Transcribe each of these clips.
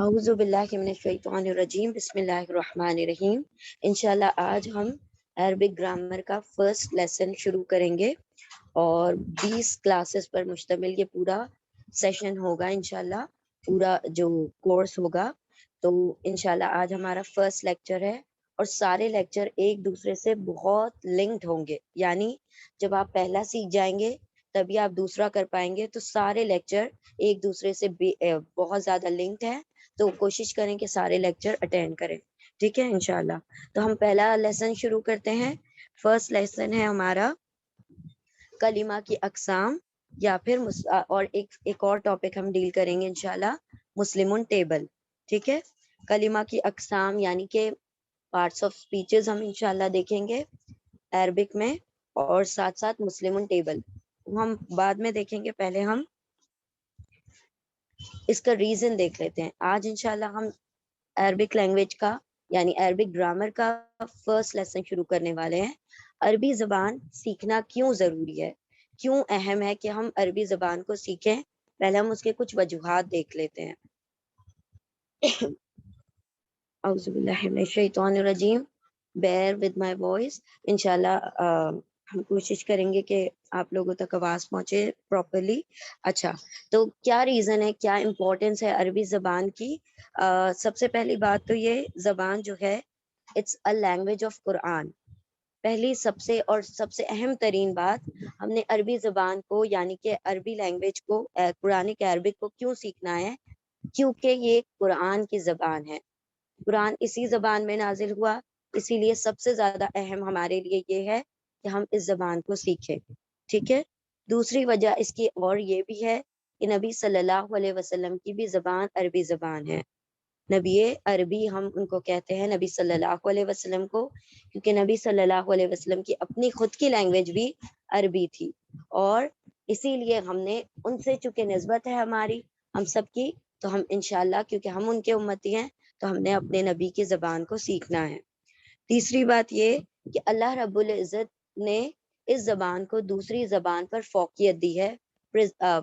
اعوذ باللہ من الشیطان الرجیم بسم اللہ الرحمن الرحیم۔ انشاءاللہ آج ہم عربک گرامر کا فرسٹ لیسن شروع کریں گے اور 20 کلاسز پر مشتمل یہ پورا سیشن ہوگا انشاءاللہ، پورا جو کورس ہوگا۔ تو انشاءاللہ آج ہمارا فرسٹ لیکچر ہے اور سارے لیکچر ایک دوسرے سے بہت لنکڈ ہوں گے، یعنی جب آپ پہلا سیکھ جائیں گے تبھی آپ دوسرا کر پائیں گے۔ تو سارے لیکچر ایک دوسرے سے بہت زیادہ لنکڈ ہیں، تو کوشش کریں کہ سارے لیکچر اٹینڈ کریں، ٹھیک ہے انشاءاللہ۔ تو ہم پہلا لیسن شروع کرتے ہیں۔ فرسٹ لیسن ہے ہمارا کلمہ کی اقسام، یا پھر اور ایک اور ٹاپک ہم ڈیل کریں گے انشاءاللہ، مسلمون ٹیبل، ٹھیک ہے۔ کلمہ کی اقسام یعنی کہ پارٹس آف سپیچز ہم انشاءاللہ دیکھیں گے عربک میں، اور ساتھ ساتھ مسلمون ٹیبل ہم بعد میں دیکھیں گے۔ پہلے ہم اس کا ریزن دیکھ لیتے ہیں۔ آج انشاءاللہ ہم عربک لینگویج کا یعنی عربک گرامر کا فرسٹ لیسن شروع کرنے والے ہیں۔ عربی زبان سیکھنا کیوں ضروری ہے، کیوں اہم ہے کہ ہم عربی زبان کو سیکھیں، پہلے ہم اس کے کچھ وجوہات دیکھ لیتے ہیں۔ اعوذ باللہ من الشیطان الرجیم، بیئر ود مائی وائس۔ انشاءاللہ ہم کوشش کریں گے کہ آپ لوگوں تک آواز پہنچے پراپرلی۔ اچھا، تو کیا ریزن ہے، کیا امپورٹنس ہے عربی زبان کی؟ سب سے پہلی بات تو یہ زبان جو ہے اٹس اے لینگویج آف قرآن۔ پہلی سب سے اہم ترین بات، ہم نے عربی زبان کو یعنی کہ عربی لینگویج کو، قرآن کے عربک کو کیوں سیکھنا ہے؟ کیونکہ یہ قرآن کی زبان ہے، قرآن اسی زبان میں نازل ہوا، اسی لیے سب سے زیادہ اہم ہمارے لیے یہ ہے کہ ہم اس زبان کو سیکھیں، ٹھیک ہے۔ دوسری وجہ اس کی اور یہ بھی ہے کہ نبی صلی اللہ علیہ وسلم کی بھی زبان عربی زبان ہے۔ نبی عربی ہم ان کو کہتے ہیں، نبی صلی اللہ علیہ وسلم کو، کیونکہ نبی صلی اللہ علیہ وسلم کی اپنی خود کی لینگویج بھی عربی تھی، اور اسی لیے ہم نے ان سے چونکہ نسبت ہے ہماری ہم سب کی، تو ہم انشاءاللہ کیونکہ ہم ان کے امتی ہیں تو ہم نے اپنے نبی کی زبان کو سیکھنا ہے۔ تیسری بات یہ کہ اللہ رب العزت نے اس زبان کو دوسری زبان پر فوقیت دی ہے،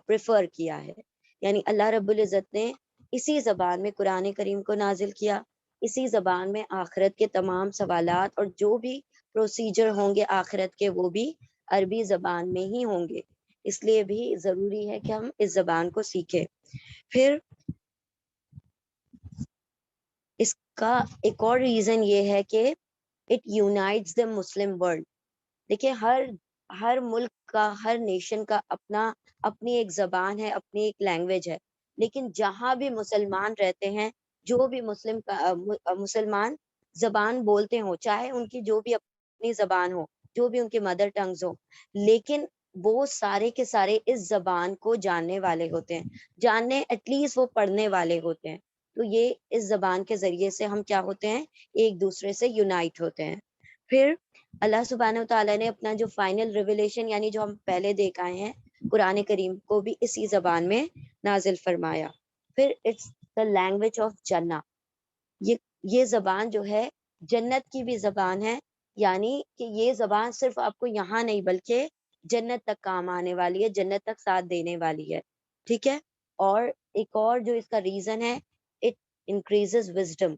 پریفر کیا ہے، یعنی اللہ رب العزت نے اسی زبان میں قرآن کریم کو نازل کیا، اسی زبان میں آخرت کے تمام سوالات اور جو بھی پروسیجر ہوں گے آخرت کے وہ بھی عربی زبان میں ہی ہوں گے، اس لیے بھی ضروری ہے کہ ہم اس زبان کو سیکھیں۔ پھر اس کا ایک اور ریزن یہ ہے کہ it unites the Muslim world. دیکھیں، ہر ملک کا، ہر نیشن کا اپنی ایک زبان ہے، اپنی ایک لینگویج ہے، لیکن جہاں بھی مسلمان رہتے ہیں، جو بھی مسلمان زبان بولتے ہوں، چاہے ان کی جو بھی اپنی زبان ہو، جو بھی ان کے مدر ٹنگز ہو، لیکن وہ سارے کے سارے اس زبان کو جاننے والے ہوتے ہیں، جاننے ایٹ لیسٹ وہ پڑھنے والے ہوتے ہیں۔ تو یہ اس زبان کے ذریعے سے ہم کیا ہوتے ہیں، ایک دوسرے سے یونائٹ ہوتے ہیں۔ پھر اللہ سبحانہ وتعالیٰ نے اپنا جو فائنل ریویلیشن یعنی جو ہم پہلے دیکھ آئے ہیں، قرآن کریم کو بھی اسی زبان میں نازل فرمایا۔ پھر اٹس دا لینگویج آف جنہ، یہ زبان جو ہے جنت کی بھی زبان ہے، یعنی کہ یہ زبان صرف آپ کو یہاں نہیں بلکہ جنت تک کام آنے والی ہے، جنت تک ساتھ دینے والی ہے، ٹھیک ہے۔ اور ایک اور جو اس کا ریزن ہے، اٹ انکریزز وزڈم،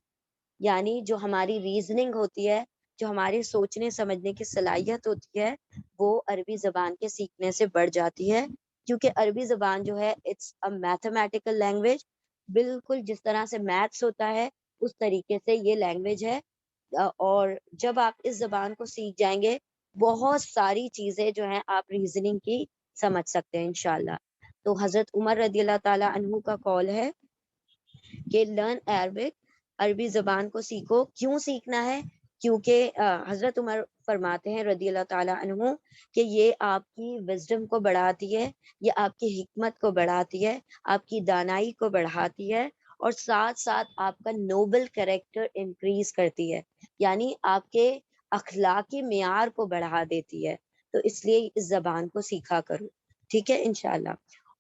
یعنی جو ہماری ریزننگ ہوتی ہے، جو ہماری سوچنے سمجھنے کی صلاحیت ہوتی ہے، وہ عربی زبان کے سیکھنے سے بڑھ جاتی ہے، کیونکہ عربی زبان جو ہے اٹس اے میتھمیٹیکل لینگویج، بالکل جس طرح سے میتھس ہوتا ہے اس طریقے سے یہ لینگویج ہے۔ اور جب آپ اس زبان کو سیکھ جائیں گے، بہت ساری چیزیں جو ہیں آپ ریزننگ کی سمجھ سکتے ہیں انشاءاللہ۔ تو حضرت عمر رضی اللہ تعالی عنہ کا قول ہے کہ لرن عربک، عربی زبان کو سیکھو۔ کیوں سیکھنا ہے؟ کیونکہ حضرت عمر فرماتے ہیں رضی اللہ تعالی عنہ کہ یہ آپ کی وزڈم کو بڑھاتی ہے، یہ آپ کی حکمت کو بڑھاتی ہے، آپ کی دانائی کو بڑھاتی ہے، اور ساتھ ساتھ آپ کا نوبل کریکٹر انکریز کرتی ہے، یعنی آپ کے اخلاقی معیار کو بڑھا دیتی ہے۔ تو اس لیے اس زبان کو سیکھا کرو، ٹھیک ہے انشاءاللہ۔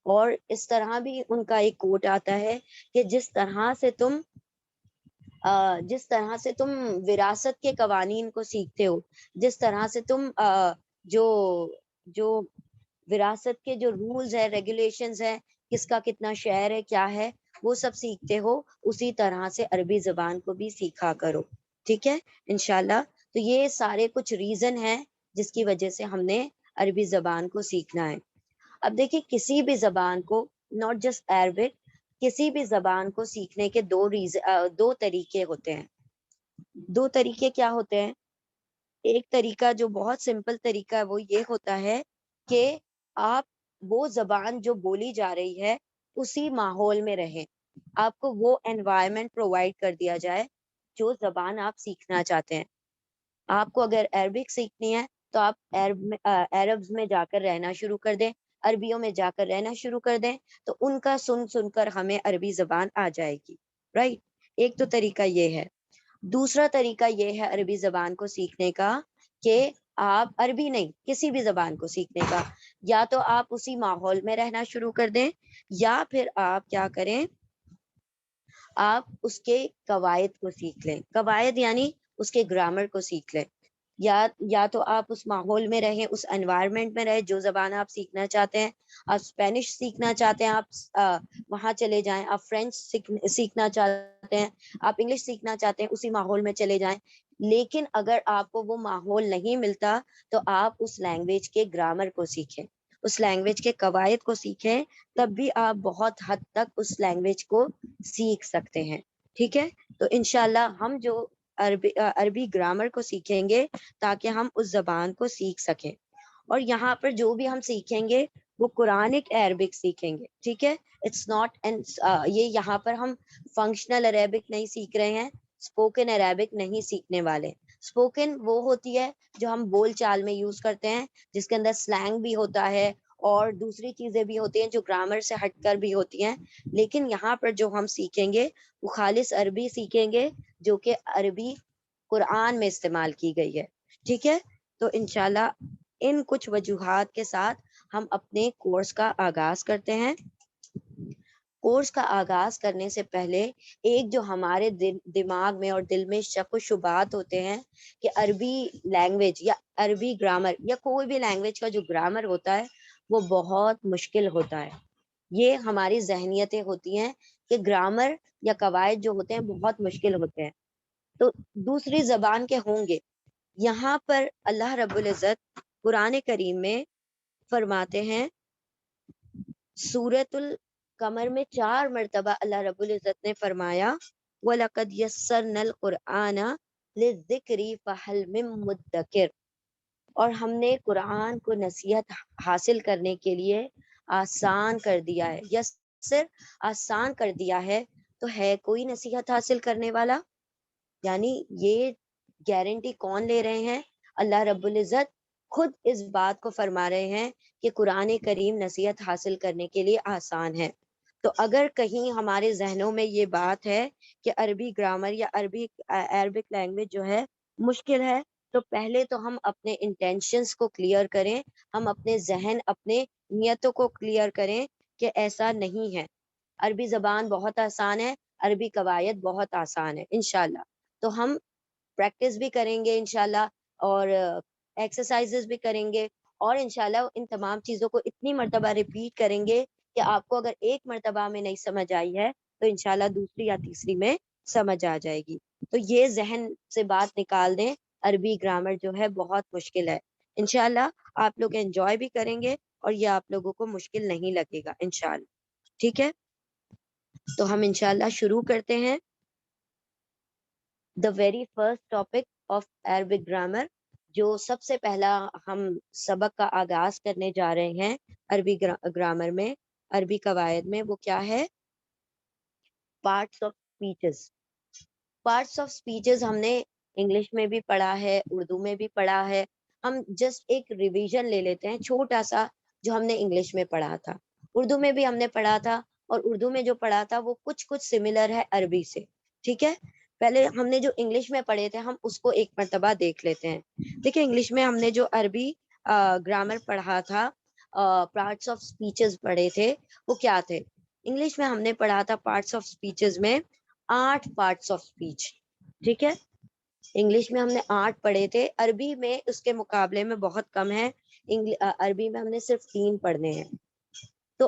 اور اس طرح بھی ان کا ایک کوٹ آتا ہے کہ جس طرح سے تم وراثت کے قوانین کو سیکھتے ہو، جس طرح سے تم جو وراثت کے جو رولز ہیں، ریگولیشنز ہیں، کس کا کتنا شیئر ہے، کیا ہے، وہ سب سیکھتے ہو اسی طرح سے عربی زبان کو بھی سیکھا کرو. ٹھیک ہے انشاءاللہ. تو یہ سارے کچھ ریزن ہیں جس کی وجہ سے ہم نے عربی زبان کو سیکھنا ہے. اب دیکھیں کسی بھی زبان کو, ناٹ جسٹ عربک, کسی بھی زبان کو سیکھنے کے دو طریقے ہوتے ہیں. دو طریقے کیا ہوتے ہیں؟ ایک طریقہ جو بہت سمپل طریقہ ہے وہ یہ ہوتا ہے کہ آپ وہ زبان جو بولی جا رہی ہے اسی ماحول میں رہیں, آپ کو وہ انوائرمنٹ پرووائڈ کر دیا جائے جو زبان آپ سیکھنا چاہتے ہیں. آپ کو اگر عربک سیکھنی ہے تو آپ عربز میں جا کر رہنا شروع کر دیں, عربیوں میں جا کر رہنا شروع کر دیں, تو ان کا سن سن کر ہمیں عربی زبان آ جائے گی. رائٹ, ایک تو طریقہ یہ ہے. دوسرا طریقہ یہ ہے عربی زبان کو سیکھنے کا کہ آپ عربی نہیں کسی بھی زبان کو سیکھنے کا, یا تو آپ اسی ماحول میں رہنا شروع کر دیں, یا پھر آپ کیا کریں, آپ اس کے قواعد کو سیکھ لیں. قواعد یعنی اس کے گرامر کو سیکھ لیں. یا تو آپ اس ماحول میں رہیں, اس انوائرمنٹ میں رہیں جو زبان آپ سیکھنا چاہتے ہیں. آپ اسپینش سیکھنا چاہتے ہیں, آپ وہاں چلے جائیں. آپ فرینچ سیکھنا چاہتے ہیں, آپ انگلش سیکھنا چاہتے ہیں, اسی ماحول میں چلے جائیں. لیکن اگر آپ کو وہ ماحول نہیں ملتا تو آپ اس لینگویج کے گرامر کو سیکھیں, اس لینگویج کے قواعد کو سیکھیں, تب بھی آپ بہت حد تک اس لینگویج کو سیکھ سکتے ہیں. ٹھیک ہے, تو انشاءاللہ ہم جو عربی گرامر کو سیکھیں گے تاکہ ہم اس زبان کو سیکھ سکیں. اور یہاں پر جو بھی ہم سیکھیں گے وہ قرآنک عربک سیکھیں گے. ٹھیک ہے, اٹس ناٹ یہ یہاں پر ہم فنکشنل عربک نہیں سیکھ رہے ہیں, اسپوکن عربک نہیں سیکھنے والے. اسپوکن وہ ہوتی ہے جو ہم بول چال میں یوز کرتے ہیں, جس کے اندر سلینگ بھی ہوتا ہے اور دوسری چیزیں بھی ہوتی ہیں جو گرامر سے ہٹ کر بھی ہوتی ہیں. لیکن یہاں پر جو ہم سیکھیں گے وہ خالص عربی سیکھیں گے جو کہ عربی قرآن میں استعمال کی گئی ہے. ٹھیک ہے, تو انشاءاللہ ان کچھ وجوہات کے ساتھ ہم اپنے کورس کا آغاز کرتے ہیں. کورس کا آغاز کرنے سے پہلے ایک جو ہمارے دماغ میں اور دل میں شک و شبہات ہوتے ہیں کہ عربی لینگویج یا عربی گرامر یا کوئی بھی لینگویج کا جو گرامر ہوتا ہے وہ بہت مشکل ہوتا ہے. یہ ہماری ذہنیتیں ہوتی ہیں کہ گرامر یا قواعد جو ہوتے ہیں بہت مشکل ہوتے ہیں. تو دوسری زبان کے ہوں گے. یہاں پر اللہ رب العزت قرآن کریم میں فرماتے ہیں, سورۃ القمر میں 4 مرتبہ اللہ رب العزت نے فرمایا وَلَقَدْ يَسَّرْنَا الْقُرْآنَ لِلذِّكْرِ فَهَلْ مِن مُدَّكِرٍ, اور ہم نے قرآن کو نصیحت حاصل کرنے کے لیے آسان کر دیا ہے. یسر آسان کر دیا ہے, تو ہے کوئی نصیحت حاصل کرنے والا؟ یعنی یہ گارنٹی کون لے رہے ہیں؟ اللہ رب العزت خود اس بات کو فرما رہے ہیں کہ قرآن کریم نصیحت حاصل کرنے کے لیے آسان ہے. تو اگر کہیں ہمارے ذہنوں میں یہ بات ہے کہ عربی گرامر یا عربک لینگویج جو ہے مشکل ہے, تو پہلے تو ہم اپنے انٹینشنز کو کلیئر کریں, ہم اپنے ذہن اپنے نیتوں کو کلیئر کریں کہ ایسا نہیں ہے. عربی زبان بہت آسان ہے, عربی قواعد بہت آسان ہے انشاءاللہ. تو ہم پریکٹس بھی کریں گے انشاءاللہ, اور ایکسرسائزز بھی کریں گے, اور انشاءاللہ ان تمام چیزوں کو اتنی مرتبہ ریپیٹ کریں گے کہ آپ کو اگر ایک مرتبہ میں نہیں سمجھ آئی ہے تو انشاءاللہ دوسری یا تیسری میں سمجھ آ جائے گی. تو یہ ذہن سے بات نکال دیں, عربی گرامر جو ہے بہت مشکل ہے. انشاءاللہ آپ لوگ انجوائے بھی کریں گے اور یہ آپ لوگوں کو مشکل نہیں لگے گا انشاءاللہ. ٹھیک ہے, تو ہم انشاءاللہ شروع کرتے ہیں. The very first topic of Arabic grammar, جو سب سے پہلا ہم سبق کا آغاز کرنے جا رہے ہیں عربی گرامر میں, عربی قواعد میں, وہ کیا ہے؟ Parts of speeches. Parts of speeches ہم نے انگلش میں بھی پڑھا ہے, اردو میں بھی پڑھا ہے. ہم جسٹ ایک ریویژن لے لیتے ہیں چھوٹا سا جو ہم نے انگلش میں پڑھا تھا, اردو میں بھی ہم نے پڑھا تھا, اور اردو میں جو پڑھا تھا وہ کچھ سملر ہے عربی سے. ٹھیک ہے, پہلے ہم نے جو انگلش میں پڑھے تھے ہم اس کو ایک مرتبہ دیکھ لیتے ہیں. دیکھیں انگلش میں ہم نے جو عربی گرامر پڑھا تھا, پارٹس آف اسپیچز پڑھے تھے, وہ کیا تھے؟ انگلش میں ہم نے پڑھا تھا پارٹس آف اسپیچز میں 8 پارٹس آف اسپیچ. ٹھیک ہے, انگلش میں ہم نے 8 پڑھے تھے, عربی میں اس کے مقابلے میں بہت کم ہے. عربی میں ہم نے صرف 3 پڑھنے ہیں. تو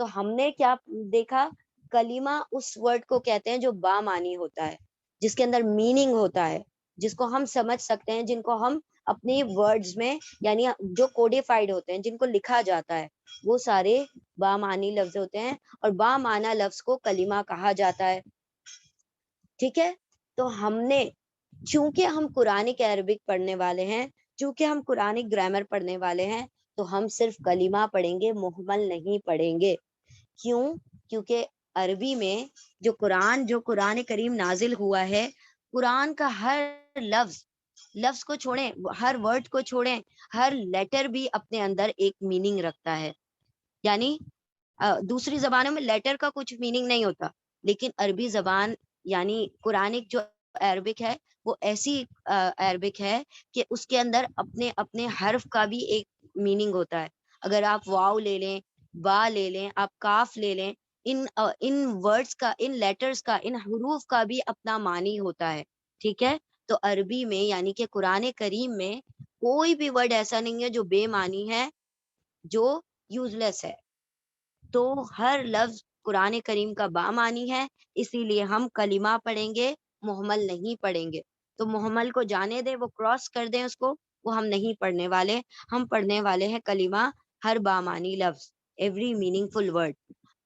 تو ہم نے کیا دیکھا, کلمہ اس ورڈ کو کہتے ہیں جو بامانی ہوتا ہے, جس کے اندر میننگ ہوتا ہے, جس کو ہم سمجھ سکتے ہیں, جن کو ہم اپنی ورڈز میں یعنی جو کوڈیفائڈ ہوتے ہیں, جن کو لکھا جاتا ہے, وہ سارے بامانی لفظ ہوتے ہیں, اور بامعنی لفظ کو کلمہ کہا جاتا ہے. ٹھیک ہے, تو ہم نے چونکہ ہم قرآنک عربک پڑھنے والے ہیں, چونکہ ہم قرآنک گرامر پڑھنے والے ہیں, تو ہم صرف کلمہ پڑھیں گے, محمل نہیں پڑھیں گے. کیوں؟ کیونکہ عربی میں جو قرآن کریم نازل ہوا ہے, قرآن کا ہر لفظ کو چھوڑیں, ہر ورڈ کو چھوڑیں, ہر لیٹر بھی اپنے اندر ایک میننگ رکھتا ہے. یعنی دوسری زبانوں میں لیٹر کا کچھ میننگ نہیں ہوتا, لیکن عربی زبان یعنی قرآنک جو عربک ہے وہ ایسی عربک ہے کہ اس کے اندر اپنے اپنے حرف کا بھی ایک میننگ ہوتا ہے. اگر آپ واو لے لیں, با لے لیں, آپ کاف لے لیں, ان ورڈز کا, ان لیٹرز کا, ان حروف کا بھی اپنا معنی ہوتا ہے. ٹھیک ہے, تو عربی میں یعنی کہ قرآن کریم میں کوئی بھی ورڈ ایسا نہیں ہے جو بے معنی ہے, جو یوز لیس ہے. تو ہر لفظ قرآن کریم کا بامانی ہے, اسی لیے ہم کلمہ پڑھیں گے, محمل نہیں پڑھیں گے. تو محمل کو جانے دیں, وہ کراس کر دیں اس کو, وہ ہم نہیں پڑھنے والے. ہم پڑھنے والے ہیں کلمہ, ہر بامانی لفظ, ایوری میننگ فل ورڈ,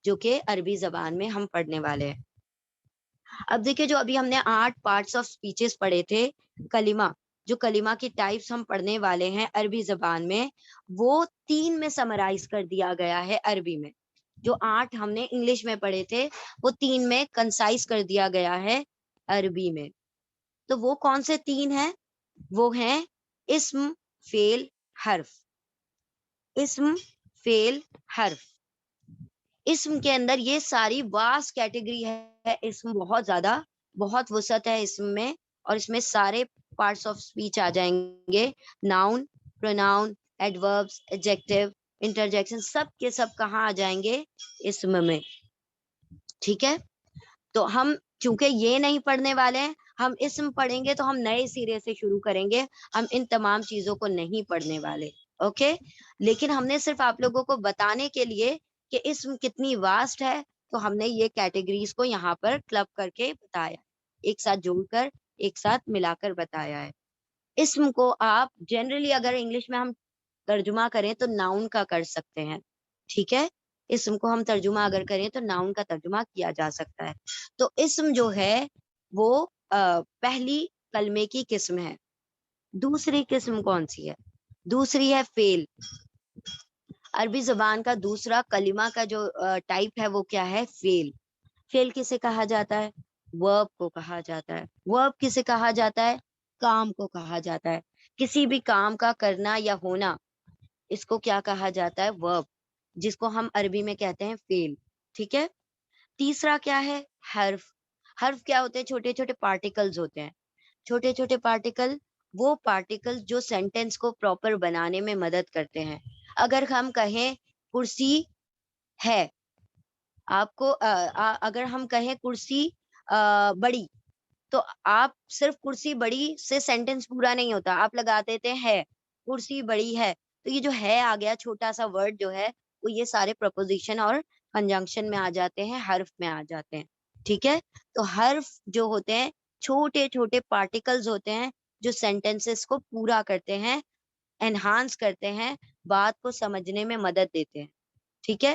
جو کہ عربی زبان میں ہم پڑھنے والے ہیں. اب دیکھیں, جو ابھی ہم نے 8 پارٹس آف اسپیچز پڑھے تھے کلمہ, جو کلمہ کی ٹائپس ہم پڑھنے والے ہیں عربی زبان میں, وہ 3 میں سمرائز کر دیا گیا ہے عربی میں. جو 8 ہم نے انگلش میں پڑھے تھے, وہ 3 میں کنسائز کر دیا گیا ہے عربی میں. تو وہ کون سے 3 ہیں؟ وہ ہیں اسم, فعل, حرف. اسم, فعل, حرف. اسم کے اندر یہ ساری واس کیٹیگری ہے. اسم بہت زیادہ, بہت وسعت ہے اسم میں, اور اس میں سارے پارٹس آف اسپیچ آ جائیں گے. ناؤن, پروناؤن, ایڈوربس, ایڈجیکٹیو, انٹرجیکشن, سب کے سب کہاں آ جائیں گے؟ اسم میں. ٹھیک ہے, تو ہم چونکہ یہ نہیں پڑھنے والے ہیں, ہم اسم پڑھیں گے تو ہم نئے سرے سے شروع کریں گے, ہم ان تمام چیزوں کو نہیں پڑھنے والے. اوکے, لیکن ہم نے صرف آپ لوگوں کو بتانے کے لیے کہ اسم کتنی واسٹ ہے, تو ہم نے یہ کیٹیگریز کو یہاں پر کلب کر کے بتایا, ایک ساتھ جوڑ کر, ایک ساتھ ملا کر بتایا ہے. اسم کو آپ جنرلی اگر انگلش میں ہم ترجمہ کریں تو ناؤن کا کر سکتے ہیں. ٹھیک ہے, اسم کو ہم ترجمہ اگر کریں تو ناؤن کا ترجمہ کیا جا سکتا ہے. تو اسم جو ہے وہ پہلی کلمے کی قسم ہے. دوسری قسم کون سی ہے؟ دوسری ہے فعل. عربی زبان کا دوسرا کلمہ کا جو ٹائپ ہے وہ کیا ہے؟ فعل. فعل کسے کہا جاتا ہے؟ ورب کو کہا جاتا ہے. ورب کسے کہا جاتا ہے؟ کام کو کہا جاتا ہے. کسی بھی کام کا کرنا یا ہونا, اس کو کیا کہا جاتا ہے؟ ورب, جس کو ہم عربی میں کہتے ہیں فعل. ٹھیک ہے. تیسرا کیا ہے؟ حرف. حرف کیا ہوتے ہیں؟ چھوٹے چھوٹے پارٹیکلز ہوتے ہیں. چھوٹے چھوٹے پارٹیکل, وہ پارٹیکل جو سینٹینس کو پراپر بنانے میں مدد کرتے ہیں. اگر ہم کہیں کرسی ہے, آپ کو اگر ہم کہیں کرسی بڑی, تو آپ صرف کرسی بڑی سے سینٹینس پورا نہیں ہوتا, آپ لگا دیتے ہیں کرسی بڑی ہے, تو یہ جو ہے آ گیا چھوٹا سا ورڈ جو ہے, وہ یہ سارے پرپوزیشن اور کنجنکشن میں آ جاتے ہیں, حرف میں آ جاتے ہیں. ٹھیک ہے, تو حرف جو ہوتے ہیں چھوٹے چھوٹے پارٹیکلز ہوتے ہیں جو سینٹینسز کو پورا کرتے ہیں, انہانس کرتے ہیں, بات کو سمجھنے میں مدد دیتے ہیں. ٹھیک ہے.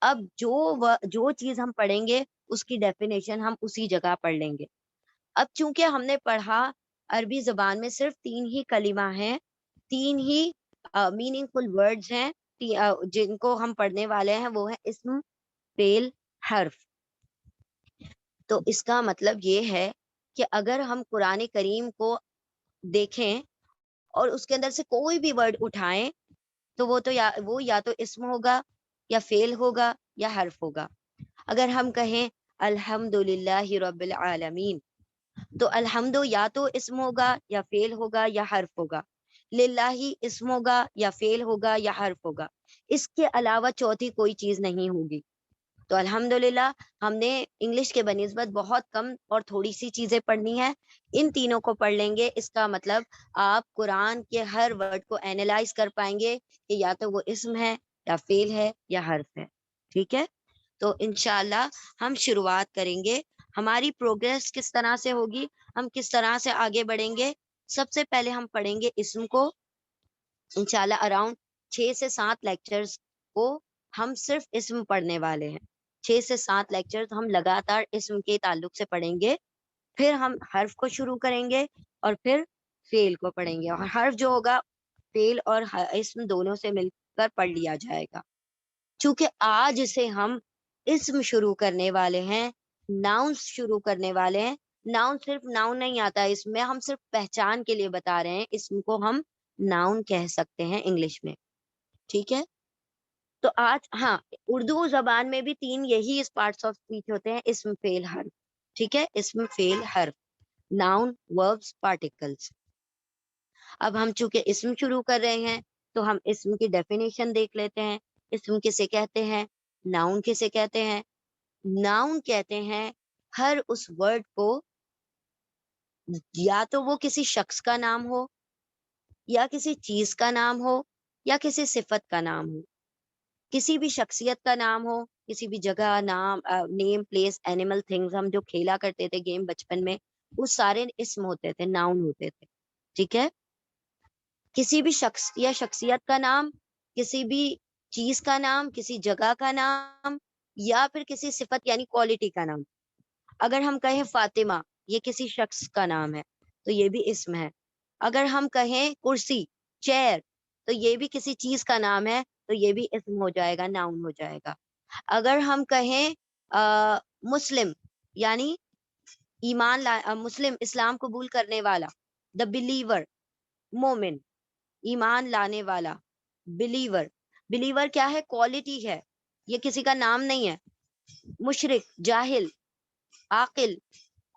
اب جو چیز ہم پڑھیں گے اس کی ڈیفینیشن ہم اسی جگہ پڑھ لیں گے. اب چونکہ ہم نے پڑھا عربی زبان میں صرف 3 ہی کلمہ ہیں, 3 ہی میننگ فل ورڈز ہیں, جن کو ہم پڑھنے والے ہیں, وہ ہے اسم, فعل, حرف. تو اس کا مطلب یہ ہے کہ اگر ہم قرآن کریم کو دیکھیں اور اس کے اندر سے کوئی بھی ورڈ اٹھائیں, تو وہ یا تو اسم ہوگا, یا فعل ہوگا, یا حرف ہوگا. اگر ہم کہیں الحمد للہ رب العالمین, تو الحمد یا تو اسم ہوگا, یا فعل ہوگا, یا حرف ہوگا. للہ اسم ہوگا, یا فعل ہوگا, یا حرف ہوگا. اس کے علاوہ چوتھی کوئی چیز نہیں ہوگی. تو الحمدللہ ہم نے انگلش کے بنسبت بہت کم اور تھوڑی سی چیزیں پڑھنی ہے, ان تینوں کو پڑھ لیں گے. اس کا مطلب آپ قرآن کے ہر ورڈ کو اینالائز کر پائیں گے کہ یا تو وہ اسم ہے, یا فعل ہے, یا حرف ہے. ٹھیک ہے, تو انشاءاللہ ہم شروعات کریں گے. ہماری پروگریس کس طرح سے ہوگی, ہم کس طرح سے آگے بڑھیں گے. سب سے پہلے ہم پڑھیں گے اسم کو. انشاءاللہ اراؤنڈ 6 سے 7 لیکچرز کو ہم صرف اسم پڑھنے والے ہیں. 6 سے 7 لیکچرز ہم لگاتار اسم کے تعلق سے پڑھیں گے. پھر ہم حرف کو شروع کریں گے اور پھر فعل کو پڑھیں گے, اور حرف جو ہوگا فعل اور اسم دونوں سے مل کر پڑھ لیا جائے گا. چونکہ آج سے ہم اسم شروع کرنے والے ہیں, ناؤن شروع کرنے والے ہیں. ناؤن صرف ناؤن نہیں آتا ہے اس میں, ہم صرف پہچان کے لیے بتا رہے ہیں. اسم کو ہم ناؤن کہہ سکتے ہیں انگلش میں. ٹھیک ہے, تو آج ہاں اردو زبان میں بھی 3 یہی اس پارٹس آف اسپیچ ہوتے ہیں, اسم فعل حرف. ٹھیک ہے, اسم فعل حرف, ناؤن وربس پارٹیکلس. اب ہم چونکہ اسم شروع کر رہے ہیں تو ہم اسم کی ڈیفینیشن دیکھ لیتے ہیں. اسم کسے کہتے ہیں, ناؤن کسے کہتے ہیں. ناؤن کہتے ہیں ہر اس ورڈ کو یا تو وہ کسی شخص کا نام ہو, یا کسی چیز کا نام ہو, یا کسی صفت کا نام ہو. کسی بھی شخصیت کا نام ہو, کسی بھی جگہ نام, نیم, پلیس, اینیمل, تھنگز. ہم جو کھیلا کرتے تھے گیم بچپن میں, وہ سارے اسم ہوتے تھے, ناؤن ہوتے تھے. ٹھیک ہے, کسی بھی شخص یا شخصیت کا نام, کسی بھی چیز کا نام, کسی جگہ کا نام, یا پھر کسی صفت یعنی کوالٹی کا نام. اگر ہم کہیں فاطمہ, یہ کسی شخص کا نام ہے تو یہ بھی اسم ہے. اگر ہم کہیں کرسی, چیئر, تو یہ بھی کسی چیز کا نام ہے تو یہ بھی اسم ہو جائے گا, ناؤن ہو جائے گا. اگر ہم کہیں مسلم یعنی مسلم اسلام قبول کرنے والا, دا بلیور, مومن, ایمان لانے والا, بلیور. بلیور کیا ہے, کوالٹی ہے, یہ کسی کا نام نہیں ہے. مشرک, جاہل, عاقل,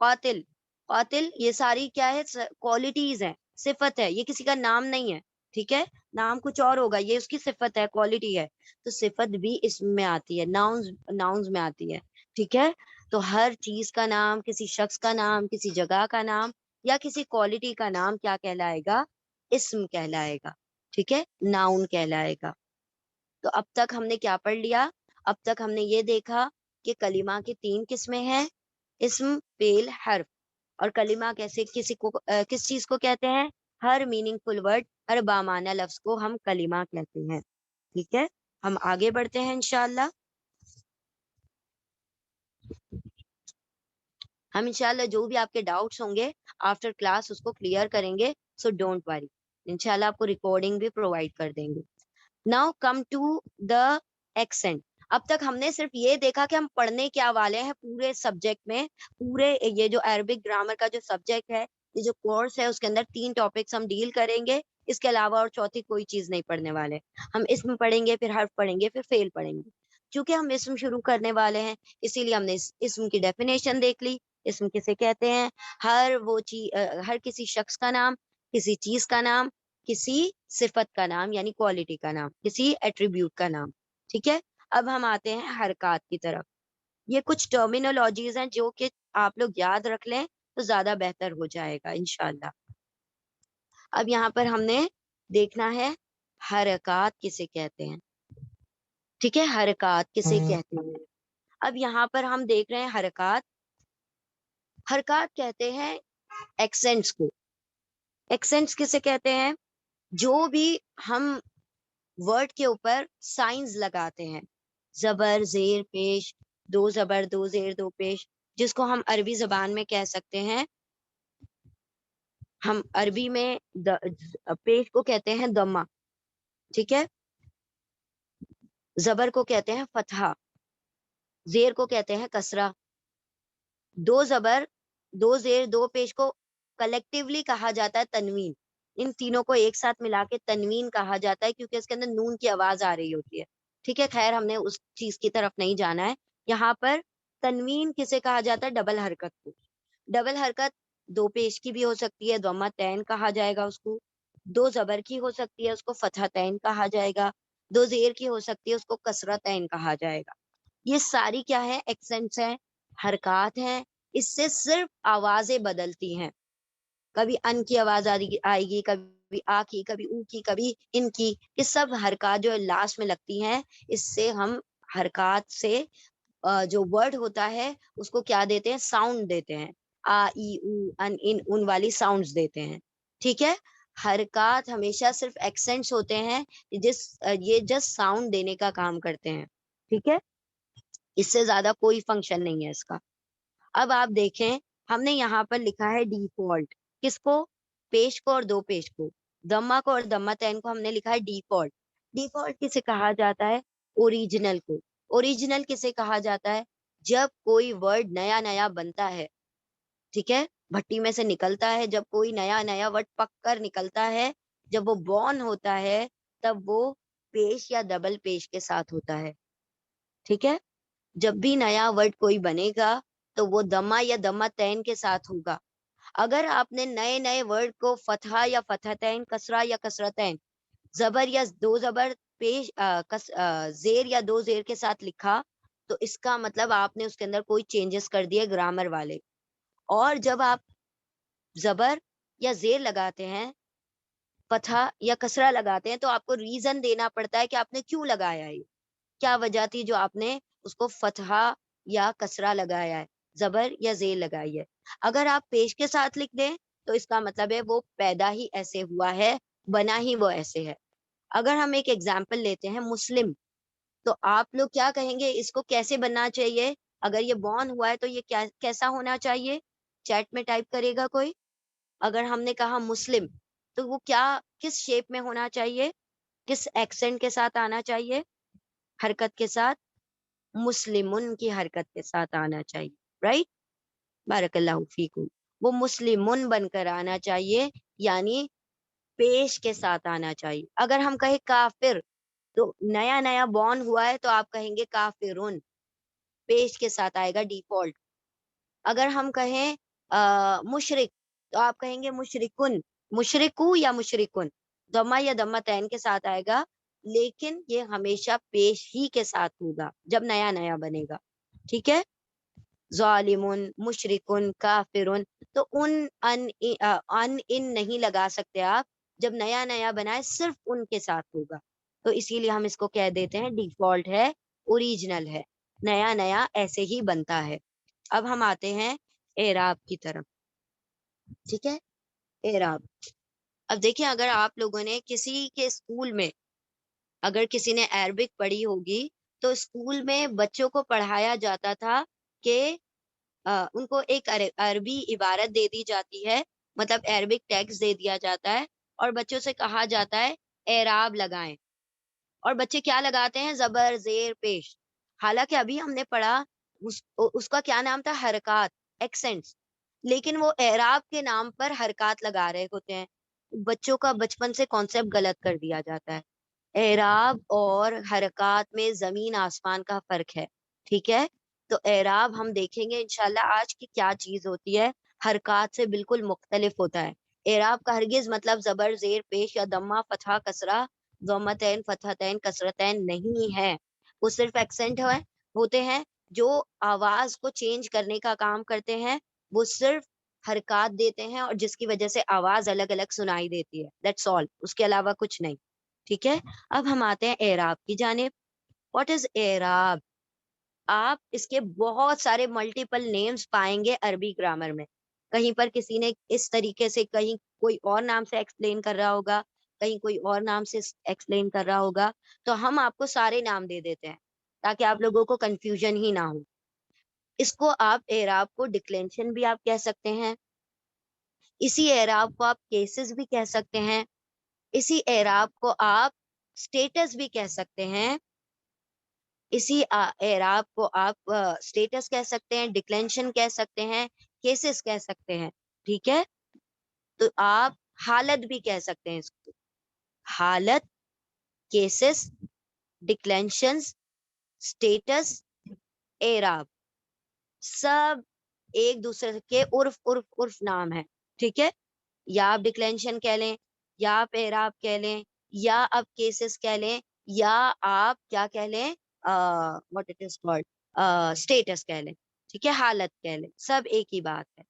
قاتل, قاتل, یہ ساری کیا ہے, کوالٹیز ہیں, صفت ہے, یہ کسی کا نام نہیں ہے. ٹھیک ہے, نام کچھ اور ہوگا, یہ اس کی صفت ہے, کوالٹی ہے. تو صفت بھی اس میں آتی ہے, ناؤنز میں آتی ہے. ٹھیک ہے, تو ہر چیز کا نام, کسی شخص کا نام, کسی جگہ کا نام, یا کسی کوالٹی کا نام کیا کہلائے گا, اسم کہلائے گا. ٹھیک ہے, ناؤن کہلائے گا. تو اب تک ہم نے کیا پڑھ لیا, اب تک ہم نے یہ دیکھا کہ کلمہ کی 3 قسمیں ہیں, اسم, فعل, حرف. اور کلمہ کیسے کس چیز کو کہتے ہیں, ہر میننگ فل ورڈ, ہر بامعنی لفظ کو ہم کلمہ کہتے ہیں. ٹھیک ہے, ہم آگے بڑھتے ہیں انشاءاللہ. ہم انشاءاللہ جو بھی آپ کے ڈاؤٹس ہوں گے آفٹر کلاس اس کو کلیئر کریں گے. سو ڈونٹ وری, انشاءاللہ آپ کو ریکارڈنگ بھی پرووائڈ کر دیں گے. Now come to the accent. اب تک ہم نے صرف یہ دیکھا کہ ہم پڑھنے کیا والے ہیں پورے سبجیکٹ میں. پورے یہ جو عربک گرامر کا جو سبجیکٹ ہے, یہ جو کورس ہے, اس کے اندر 3 ٹاپکس ہم ڈیل کریں گے. اس کے علاوہ اور چوتھی کوئی چیز نہیں پڑھنے والے. ہم اسم پڑھیں گے, پھر حرف پڑھیں گے, پھر فعل پڑھیں گے. چونکہ ہم اسم شروع کرنے والے ہیں اسی لیے ہم نے اسم کی ڈیفینیشن دیکھ لی. اسم کسے کہتے ہیں, ہر کسی شخص کا نام, کسی چیز کا نام, کسی صفت کا نام یعنی کوالٹی کا نام, کسی ایٹریبیوٹ کا نام. ٹھیک ہے, اب ہم آتے ہیں حرکات کی طرف. یہ کچھ ٹرمینالوجیز ہیں جو کہ آپ لوگ یاد رکھ لیں تو زیادہ بہتر ہو جائے گا انشاءاللہ. اب یہاں پر ہم نے دیکھنا ہے حرکات کسے کہتے ہیں. ٹھیک ہے, حرکات کسے کہتے ہیں. اب یہاں پر ہم دیکھ رہے ہیں حرکات کہتے ہیں ایکسنٹس کو. ایکسنٹس کسے کہتے ہیں, جو بھی ہم ورڈ کے اوپر سائنز لگاتے ہیں, زبر, زیر, پیش, 2 زبر 2 زیر 2 پیش, جس کو ہم عربی زبان میں کہہ سکتے ہیں, ہم عربی میں پیش کو کہتے ہیں ضمہ. ٹھیک ہے, زبر کو کہتے ہیں فتحہ, زیر کو کہتے ہیں کسرہ. 2 زبر 2 زیر 2 پیش کو کلیکٹیولی کہا جاتا ہے تنوین. ان تینوں کو ایک ساتھ ملا کے تنوین کہا جاتا ہے کیونکہ اس کے اندر نون کی آواز آ رہی ہوتی ہے. ٹھیک ہے, خیر ہم نے اس چیز کی طرف نہیں جانا ہے. یہاں پر تنوین کسے کہا جاتا ہے, ڈبل حرکت کو. ڈبل حرکت 2 پیش کی بھی ہو سکتی ہے, ضمہ تین کہا جائے گا اس کو. 2 زبر کی ہو سکتی ہے, اس کو فتحہ تین کہا جائے گا. 2 زیر کی ہو سکتی ہے, اس کو کسرہ تین کہا جائے گا. یہ ساری کیا ہے, ایکسنٹس ہیں, حرکات ہیں. اس سے صرف آوازیں بدلتی ہیں. کبھی ان کی آواز آئے گی, کبھی آ کی, کبھی او کی, کبھی ان کی. یہ سب حرکات جو لاسٹ میں لگتی ہیں, اس سے ہم حرکات سے جو ورڈ ہوتا ہے اس کو کیا دیتے ہیں, ساؤنڈ دیتے ہیں, آ ای او ان ان ان والی ساؤنڈز دیتے ہیں. ٹھیک ہے, حرکات ہمیشہ صرف ایکسنٹس ہوتے ہیں یہ جسٹ ساؤنڈ دینے کا کام کرتے ہیں. ٹھیک ہے, اس سے زیادہ کوئی فنکشن نہیں ہے اس کا. اب آپ دیکھیں ہم نے یہاں پر لکھا ہے ڈیفالٹ. کس کو؟ پیش کو اور دو پیش کو, دمہ کو اور دمتین کو ہم نے لکھا ہے ڈیفالٹ. ڈیفالٹ کسے کہا جاتا ہے؟ اوریجنل کو. اوریجنل کسے کہا جاتا ہے؟ جب کوئی ورڈ نیا نیا بنتا ہے, ٹھیک ہے, بھٹی میں سے نکلتا ہے, جب کوئی نیا نیا ورڈ پک کر نکلتا ہے, جب وہ بورن ہوتا ہے تب وہ پیش یا ڈبل پیش کے ساتھ ہوتا ہے. ٹھیک ہے, جب بھی نیا ورڈ کوئی بنے گا تو وہ دمہ یا دمتین کے ساتھ ہوگا. اگر آپ نے نئے نئے ورڈ کو فتحہ یا فتحتین, کسرہ یا کسرتین, زبر یا دو زبر, پیش زیر یا دو زیر کے ساتھ لکھا تو اس کا مطلب آپ نے اس کے اندر کوئی چینجز کر دیے گرامر والے. اور جب آپ زبر یا زیر لگاتے ہیں, فتحہ یا کسرہ لگاتے ہیں, تو آپ کو ریزن دینا پڑتا ہے کہ آپ نے کیوں لگایا ہے, کیا وجہ تھی جو آپ نے اس کو فتحہ یا کسرہ لگایا ہے, زبر یا زیر لگائی ہے. اگر آپ پیش کے ساتھ لکھ دیں تو اس کا مطلب ہے وہ پیدا ہی ایسے ہوا ہے, بنا ہی وہ ایسے ہے. اگر ہم ایک ایگزامپل لیتے ہیں مسلم, تو آپ لوگ کیا کہیں گے, اس کو کیسے بننا چاہیے؟ اگر یہ بورن ہوا ہے تو یہ کیسا ہونا چاہیے؟ چیٹ میں ٹائپ کرے گا کوئی. اگر ہم نے کہا مسلم تو وہ کیا, کس شیپ میں ہونا چاہیے, کس ایکسنٹ کے ساتھ آنا چاہیے؟ حرکت کے ساتھ, مسلمن کی حرکت کے ساتھ آنا چاہیے. رائٹ, بارک اللہ فیکم. وہ مسلمن بن کر آنا چاہیے, یعنی پیش کے ساتھ آنا چاہیے. اگر ہم کہیں کافر تو نیا نیا بورن ہوا ہے تو آپ کہیں گے کافرون, پیش کے ساتھ آئے گا ڈیفالٹ. اگر ہم کہیں مشرک تو آپ کہیں گے مشرکن, مشرکو یا مشرکن, دمہ یا دمتین کے ساتھ آئے گا, لیکن یہ ہمیشہ پیش ہی کے ساتھ ہوگا جب نیا نیا بنے گا. ٹھیک ہے, ظالمن, مشرکن, کافرن, تو ان نہیں لگا سکتے آپ. جب نیا نیا بنائے صرف ان کے ساتھ ہوگا, تو اسی لیے ہم اس کو کہہ دیتے ہیں ڈیفالٹ ہے, اوریجنل ہے, نیا نیا ایسے ہی بنتا ہے. اب ہم آتے ہیں اعراب کی طرف. ٹھیک ہے, اعراب. اب دیکھیں اگر آپ لوگوں نے کسی کے اسکول میں, اگر کسی نے عربک پڑھی ہوگی تو اسکول میں بچوں کو پڑھایا جاتا تھا کہ ان کو ایک عربی عبارت دے دی جاتی ہے, مطلب عربک ٹیکسٹ دے دیا جاتا ہے, اور بچوں سے کہا جاتا ہے اعراب لگائیں. اور بچے کیا لگاتے ہیں؟ زبر, زیر, پیش. حالانکہ ابھی ہم نے پڑھا اس کا کیا نام تھا؟ حرکات, ایکسنٹس. لیکن وہ اعراب کے نام پر حرکات لگا رہے ہوتے ہیں. بچوں کا بچپن سے کانسیپٹ غلط کر دیا جاتا ہے. اعراب اور حرکات میں زمین آسمان کا فرق ہے. ٹھیک ہے, تو اعراب ہم دیکھیں گے انشاءاللہ آج کی کیا چیز ہوتی ہے, حرکات سے بالکل مختلف ہوتا ہے. اعراب کا ہرگز مطلب زبر, زیر, پیش یا دمہ, فتحہ, کسرہ, ضمتین, فتحتین, کسرتین نہیں ہے. وہ صرف ایکسنٹ ہوتے ہیں جو آواز کو چینج کرنے کا کام کرتے ہیں. وہ صرف حرکات دیتے ہیں اور جس کی وجہ سے آواز الگ الگ سنائی دیتی ہے. دیٹس آل, اس کے علاوہ کچھ نہیں. ٹھیک ہے, اب ہم آتے ہیں اعراب کی جانب. واٹ از اعراب؟ آپ اس کے بہت سارے ملٹیپل نیمز پائیں گے عربی گرامر میں. کہیں پر کسی نے اس طریقے سے, کہیں کوئی اور نام سے ایکسپلین کر رہا ہوگا, کہیں کوئی اور نام سے ایکسپلین کر رہا ہوگا, تو ہم آپ کو سارے نام دے دیتے ہیں تاکہ آپ لوگوں کو کنفیوژن ہی نہ ہو. اس کو آپ اعراب کو ڈکلینشن بھی آپ کہہ سکتے ہیں, اسی اعراب کو آپ کیسز بھی کہہ سکتے ہیں, اسی اعراب کو آپ اسٹیٹس بھی کہہ سکتے ہیں, اسی اعراب کو آپ اسٹیٹس کہہ سکتے ہیں, ڈکلینشن کہہ سکتے ہیں, کیسز کہہ سکتے ہیں. ٹھیک ہے, تو آپ حالت بھی کہہ سکتے ہیں اس کو. حالت, کیسز, ڈکلینشنز, اسٹیٹس, اعراب, سب ایک دوسرے کے عرف نام ہے. ٹھیک ہے, یا آپ ڈکلینشن کہہ لیں, یا آپ اعراب کہہ لیں, یا آپ کیسز کہہ لیں, یا آپ کیا کہہ لیں, what it is called, status کہہ لیں. ٹھیک ہے, حالت کہہ لیں, سب ایک ہی بات ہے.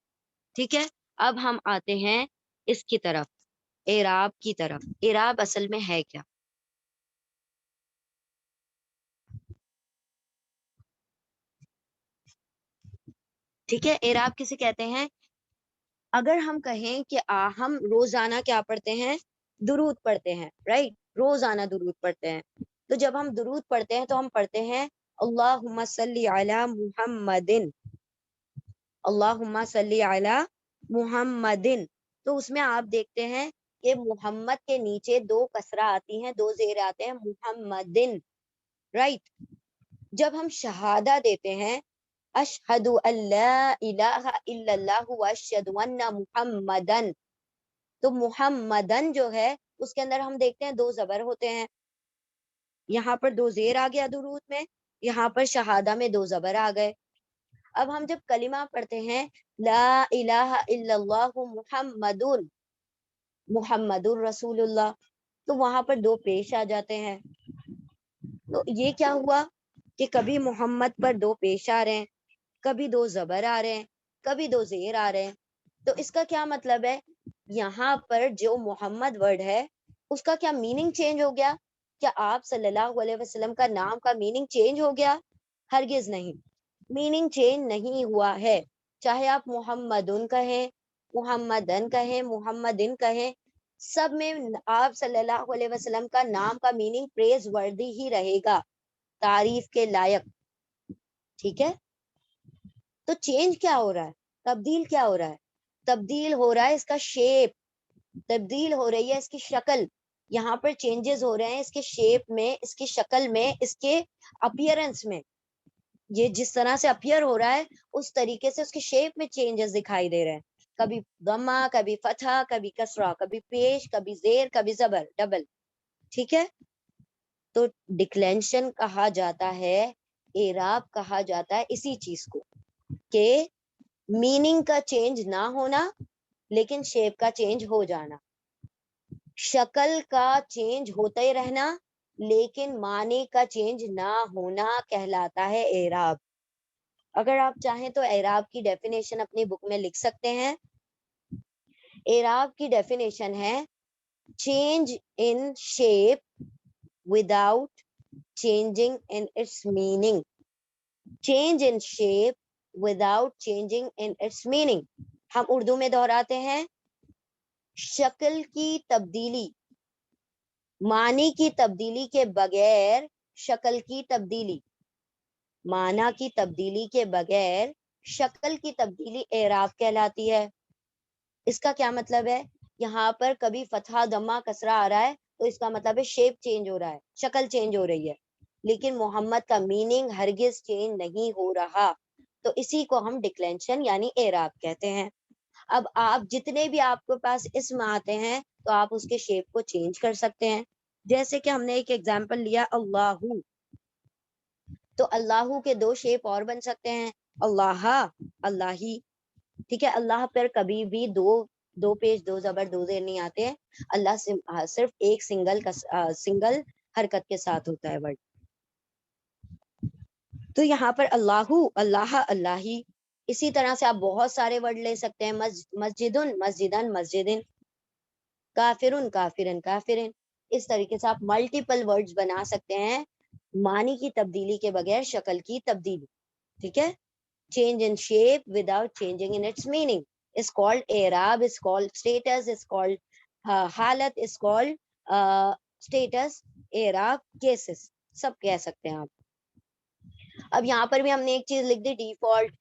ٹھیک ہے, اب ہم آتے ہیں اس کی طرف, اعراب کی طرف. اعراب اصل میں ہے کیا؟ ٹھیک ہے. اعراب کسے کہتے ہیں؟ اگر ہم کہیں کہ ہم روزانہ کیا پڑھتے ہیں؟ درود پڑھتے ہیں، رائٹ. روزانہ درود پڑھتے ہیں. تو جب ہم درود پڑھتے ہیں تو ہم پڑھتے ہیں اللہم صلی علی محمد، اللہم صلی علی محمد. تو اس میں آپ دیکھتے ہیں کہ محمد کے نیچے 2 کسرہ آتی ہیں، 2 زیر آتے ہیں، محمدن، رائٹ. جب ہم شہادہ دیتے ہیں اشہد ان لا الہ الا اللہ واشہد ان محمدن، تو محمدن جو ہے اس کے اندر ہم دیکھتے ہیں 2 زبر ہوتے ہیں. یہاں پر 2 زیر آ گیا درود میں، یہاں پر شہادہ میں 2 زبر آ گئے. اب ہم جب کلمہ پڑھتے ہیں لا الہ الا اللہ محمد رسول اللہ، تو وہاں پر 2 پیش آ جاتے ہیں. تو یہ کیا ہوا کہ کبھی محمد پر 2 پیش آ رہے ہیں، کبھی 2 زبر آ رہے ہیں، کبھی 2 زیر آ رہے ہیں. تو اس کا کیا مطلب ہے؟ یہاں پر جو محمد ورڈ ہے اس کا کیا میننگ چینج ہو گیا؟ کیا آپ صلی اللہ علیہ وسلم کا نام کا میننگ چینج ہو گیا؟ ہرگز نہیں، میننگ چینج نہیں ہوا ہے. چاہے آپ محمدن کہیں، محمدن کہیں، محمدن کہیں، سب میں آپ صلی اللہ علیہ وسلم کا نام کا میننگ پریز وردی ہی رہے گا، تعریف کے لائق. ٹھیک ہے. تو چینج کیا ہو رہا ہے؟ تبدیل کیا ہو رہا ہے؟ تبدیل ہو رہا ہے اس کا شیپ، تبدیل ہو رہی ہے اس کی شکل. یہاں پر چینجز ہو رہے ہیں اس کے شیپ میں، اس کی شکل میں، اس کے اپیرنس میں. یہ جس طرح سے اپیئر ہو رہا ہے اس طریقے سے اس کے شیپ میں چینجز دکھائی دے رہے ہیں. کبھی ضمہ، کبھی فتحہ، کبھی کسرہ، کبھی پیش، کبھی زیر، کبھی زبر، ڈبل. ٹھیک ہے. تو ڈکلینشن کہا جاتا ہے، اعراب کہا جاتا ہے اسی چیز کو کہ میننگ کا چینج نہ ہونا لیکن شیپ کا چینج ہو جانا، شکل کا چینج ہوتا ہی رہنا لیکن معنی کا چینج نہ ہونا کہلاتا ہے اعراب. اگر آپ چاہیں تو اعراب کی ڈیفینیشن اپنی بک میں لکھ سکتے ہیں. اعراب کی ڈیفینیشن ہے change in shape without changing in its meaning. Change in shape without changing in its meaning. ہم اردو میں دہراتے ہیں، شکل کی تبدیلی، معنی کی تبدیلی کے بغیر شکل کی تبدیلی، معنی کی تبدیلی کے بغیر شکل کی تبدیلی اعراب کہلاتی ہے. اس کا کیا مطلب ہے؟ یہاں پر کبھی فتحہ، ضمہ، کسرہ آ رہا ہے تو اس کا مطلب ہے شیپ چینج ہو رہا ہے، شکل چینج ہو رہی ہے، لیکن محمد کا میننگ ہرگز چینج نہیں ہو رہا. تو اسی کو ہم ڈکلینشن یعنی اعراب کہتے ہیں. اب آپ جتنے بھی آپ کے پاس اسم آتے ہیں تو آپ اس کے شیپ کو چینج کر سکتے ہیں. جیسے کہ ہم نے ایک ایگزامپل لیا اللہ، تو اللہ کے 2 شیپ اور بن سکتے ہیں، اللہ، اللہی. ٹھیک ہے. اللہ پر کبھی بھی 2 پیش، 2 زبر، 2 زیر نہیں آتے ہیں. اللہ صرف ایک سنگل حرکت کے ساتھ ہوتا ہے ورڈ. تو یہاں پر اللہ، اللہ، اللہی. اسی طرح سے آپ بہت سارے ورڈ لے سکتے ہیں، مسجدن، مسجدن، مسجدن، کافرن، کافرن، کافرن. اس طریقے سے آپ ملٹیپل ورڈز بنا سکتے ہیں معنی کی تبدیلی کے بغیر شکل کی تبدیلی. ٹھیک ہے. Change in shape without changing in its meaning is called اعراب, is called status, is called حالت, is called status, اعراب، cases، سب کہہ سکتے ہیں آپ. اب یہاں پر بھی ہم نے ایک چیز لکھ دی ڈیفالٹ،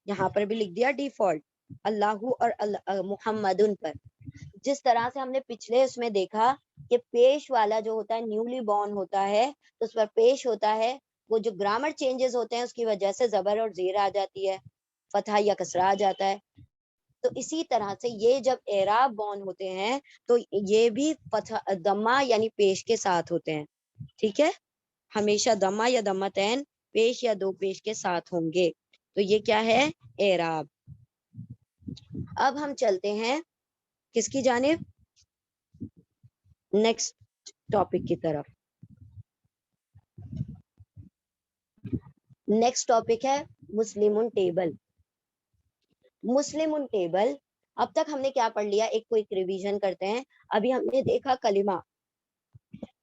یہاں پر بھی لکھ دیا ڈیفالٹ اللہ اور محمد پر. جس طرح سے ہم نے پچھلے اس میں دیکھا کہ پیش والا جو ہوتا ہے نیولی بورن ہوتا ہے تو اس پر پیش ہوتا ہے، وہ جو گرامر چینجز ہوتے ہیں اس کی وجہ سے زبر اور زیر آ جاتی ہے، فتحہ یا کسرہ آ جاتا ہے. تو اسی طرح سے یہ جب اعراب بورن ہوتے ہیں تو یہ بھی فتحہ، ضمہ یعنی پیش کے ساتھ ہوتے ہیں. ٹھیک ہے. ہمیشہ ضمہ یا ضمتین پیش یا 2 پیش کے ساتھ ہوں گے. تو یہ کیا ہے؟ اعراب. اب ہم چلتے ہیں کس کی جانب؟ نیکسٹ ٹاپک کی طرف. نیکسٹ ٹاپک ہے مسلمن ٹیبل. مسلمن ٹیبل. اب تک ہم نے کیا پڑھ لیا؟ ایک کوئک ریویژن کرتے ہیں. ابھی ہم نے دیکھا کلمہ.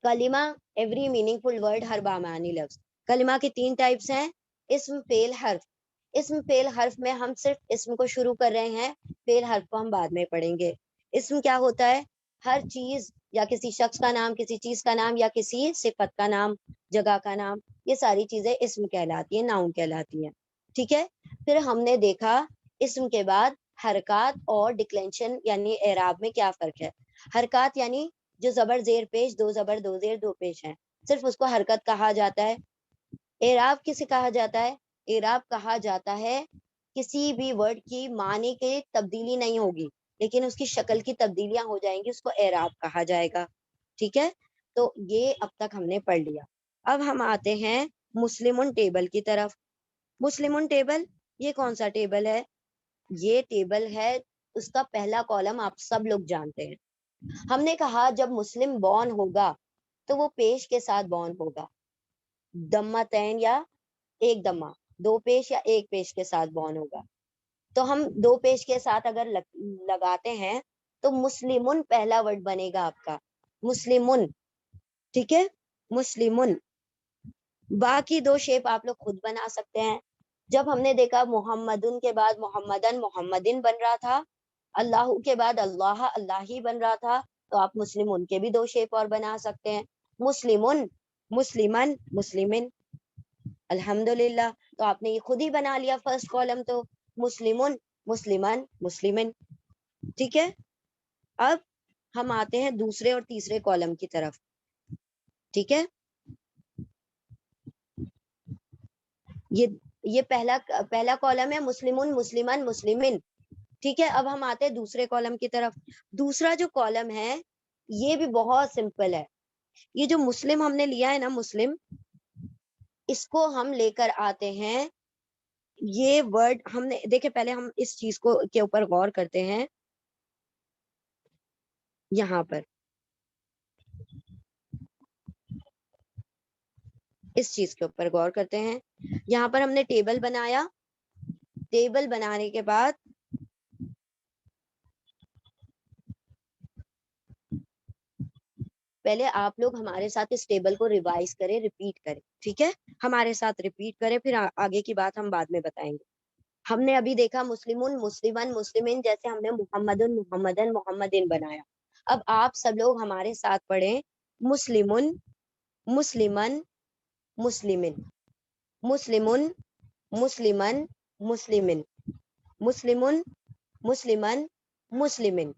کلمہ ایوری میننگ فل ورڈ، ہر بامعنی لفظ. کلمہ کے 3 ٹائپس ہیں، اسم، فعل، حرف. اسم فعل حرف میں ہم صرف اسم کو شروع کر رہے ہیں، فعل حرف کو ہم بعد میں پڑھیں گے. اسم کیا ہوتا ہے؟ ہر چیز یا کسی شخص کا نام، کسی چیز کا نام یا کسی صفت کا نام، جگہ کا نام، یہ ساری چیزیں اسم کہلاتی ہیں، ناؤن کہلاتی ہیں. ٹھیک ہے. پھر ہم نے دیکھا اسم کے بعد حرکات اور ڈکلینشن یعنی اعراب میں کیا فرق ہے. حرکات یعنی جو زبر زیر پیش، دو زبر دو زیر دو پیش ہیں، صرف اس کو حرکت کہا جاتا ہے. اعراب کسے کہا جاتا ہے؟ اعراب کہا جاتا ہے کسی بھی ورڈ کی معنی کے تبدیلی نہیں ہوگی لیکن اس کی شکل کی تبدیلیاں ہو جائیں گی، اس کو اعراب کہا جائے گا. ٹھیک ہے. تو یہ اب تک ہم نے پڑھ لیا. اب ہم آتے ہیں مسلمن ٹیبل کی طرف. مسلمن ٹیبل یہ کون سا ٹیبل ہے؟ یہ ٹیبل ہے، اس کا پہلا کالم آپ سب لوگ جانتے ہیں. ہم نے کہا جب مسلم بورن ہوگا تو وہ پیش کے ساتھ بورن ہوگا، دمہ تین یا ایک دمہ، دو پیش یا ایک پیش کے ساتھ بورن ہوگا. تو ہم دو پیش کے ساتھ اگر لگاتے ہیں تو مسلمن پہلا ورڈ بنے گا آپ کا، مسلمن. ٹھیک ہے. مسلمن. باقی دو شیپ آپ لوگ خود بنا سکتے ہیں. جب ہم نے دیکھا محمدن کے بعد محمدن محمدن بن رہا تھا، اللہ کے بعد اللہ اللہ ہی بن رہا تھا، تو آپ مسلمن کے بھی دو شیپ اور بنا سکتے ہیں، مسلمن مسلمن مسلمن. الحمدللہ. تو آپ نے یہ خود ہی بنا لیا فرسٹ کالم، تو مسلمن مسلمن مسلمن. ٹھیک ہے. اب ہم آتے ہیں دوسرے اور تیسرے کالم کی طرف. ٹھیک ہے. یہ پہلا کالم ہے مسلمن مسلمن مسلمن. ٹھیک ہے. اب ہم آتے ہیں دوسرے کالم کی طرف. دوسرا جو کالم ہے یہ بھی بہت سمپل ہے. یہ جو مسلم ہم نے لیا ہے نا، مسلم، اس کو ہم لے کر آتے ہیں. یہ ورڈ ہم نے دیکھے، پہلے ہم اس چیز کو کے اوپر غور کرتے ہیں. یہاں پر اس چیز کے اوپر غور کرتے ہیں. یہاں پر ہم نے ٹیبل بنایا. ٹیبل بنانے کے بعد پہلے آپ لوگ ہمارے ساتھ اس ٹیبل کو ریوائز کریں، ریپیٹ کریں. ٹھیک ہے. ہمارے ساتھ ریپیٹ کریں، پھر آگے کی بات ہم بعد میں بتائیں گے. ہم نے ابھی دیکھا مسلمن مسلمن مسلمن، جیسے ہم نے محمدن محمدن محمدن بنایا. اب آپ سب لوگ ہمارے ساتھ پڑھیں مسلمن مسلمن مسلمن مسلمن مسلمن مسلمن مسلمن مسلمن مسلمن.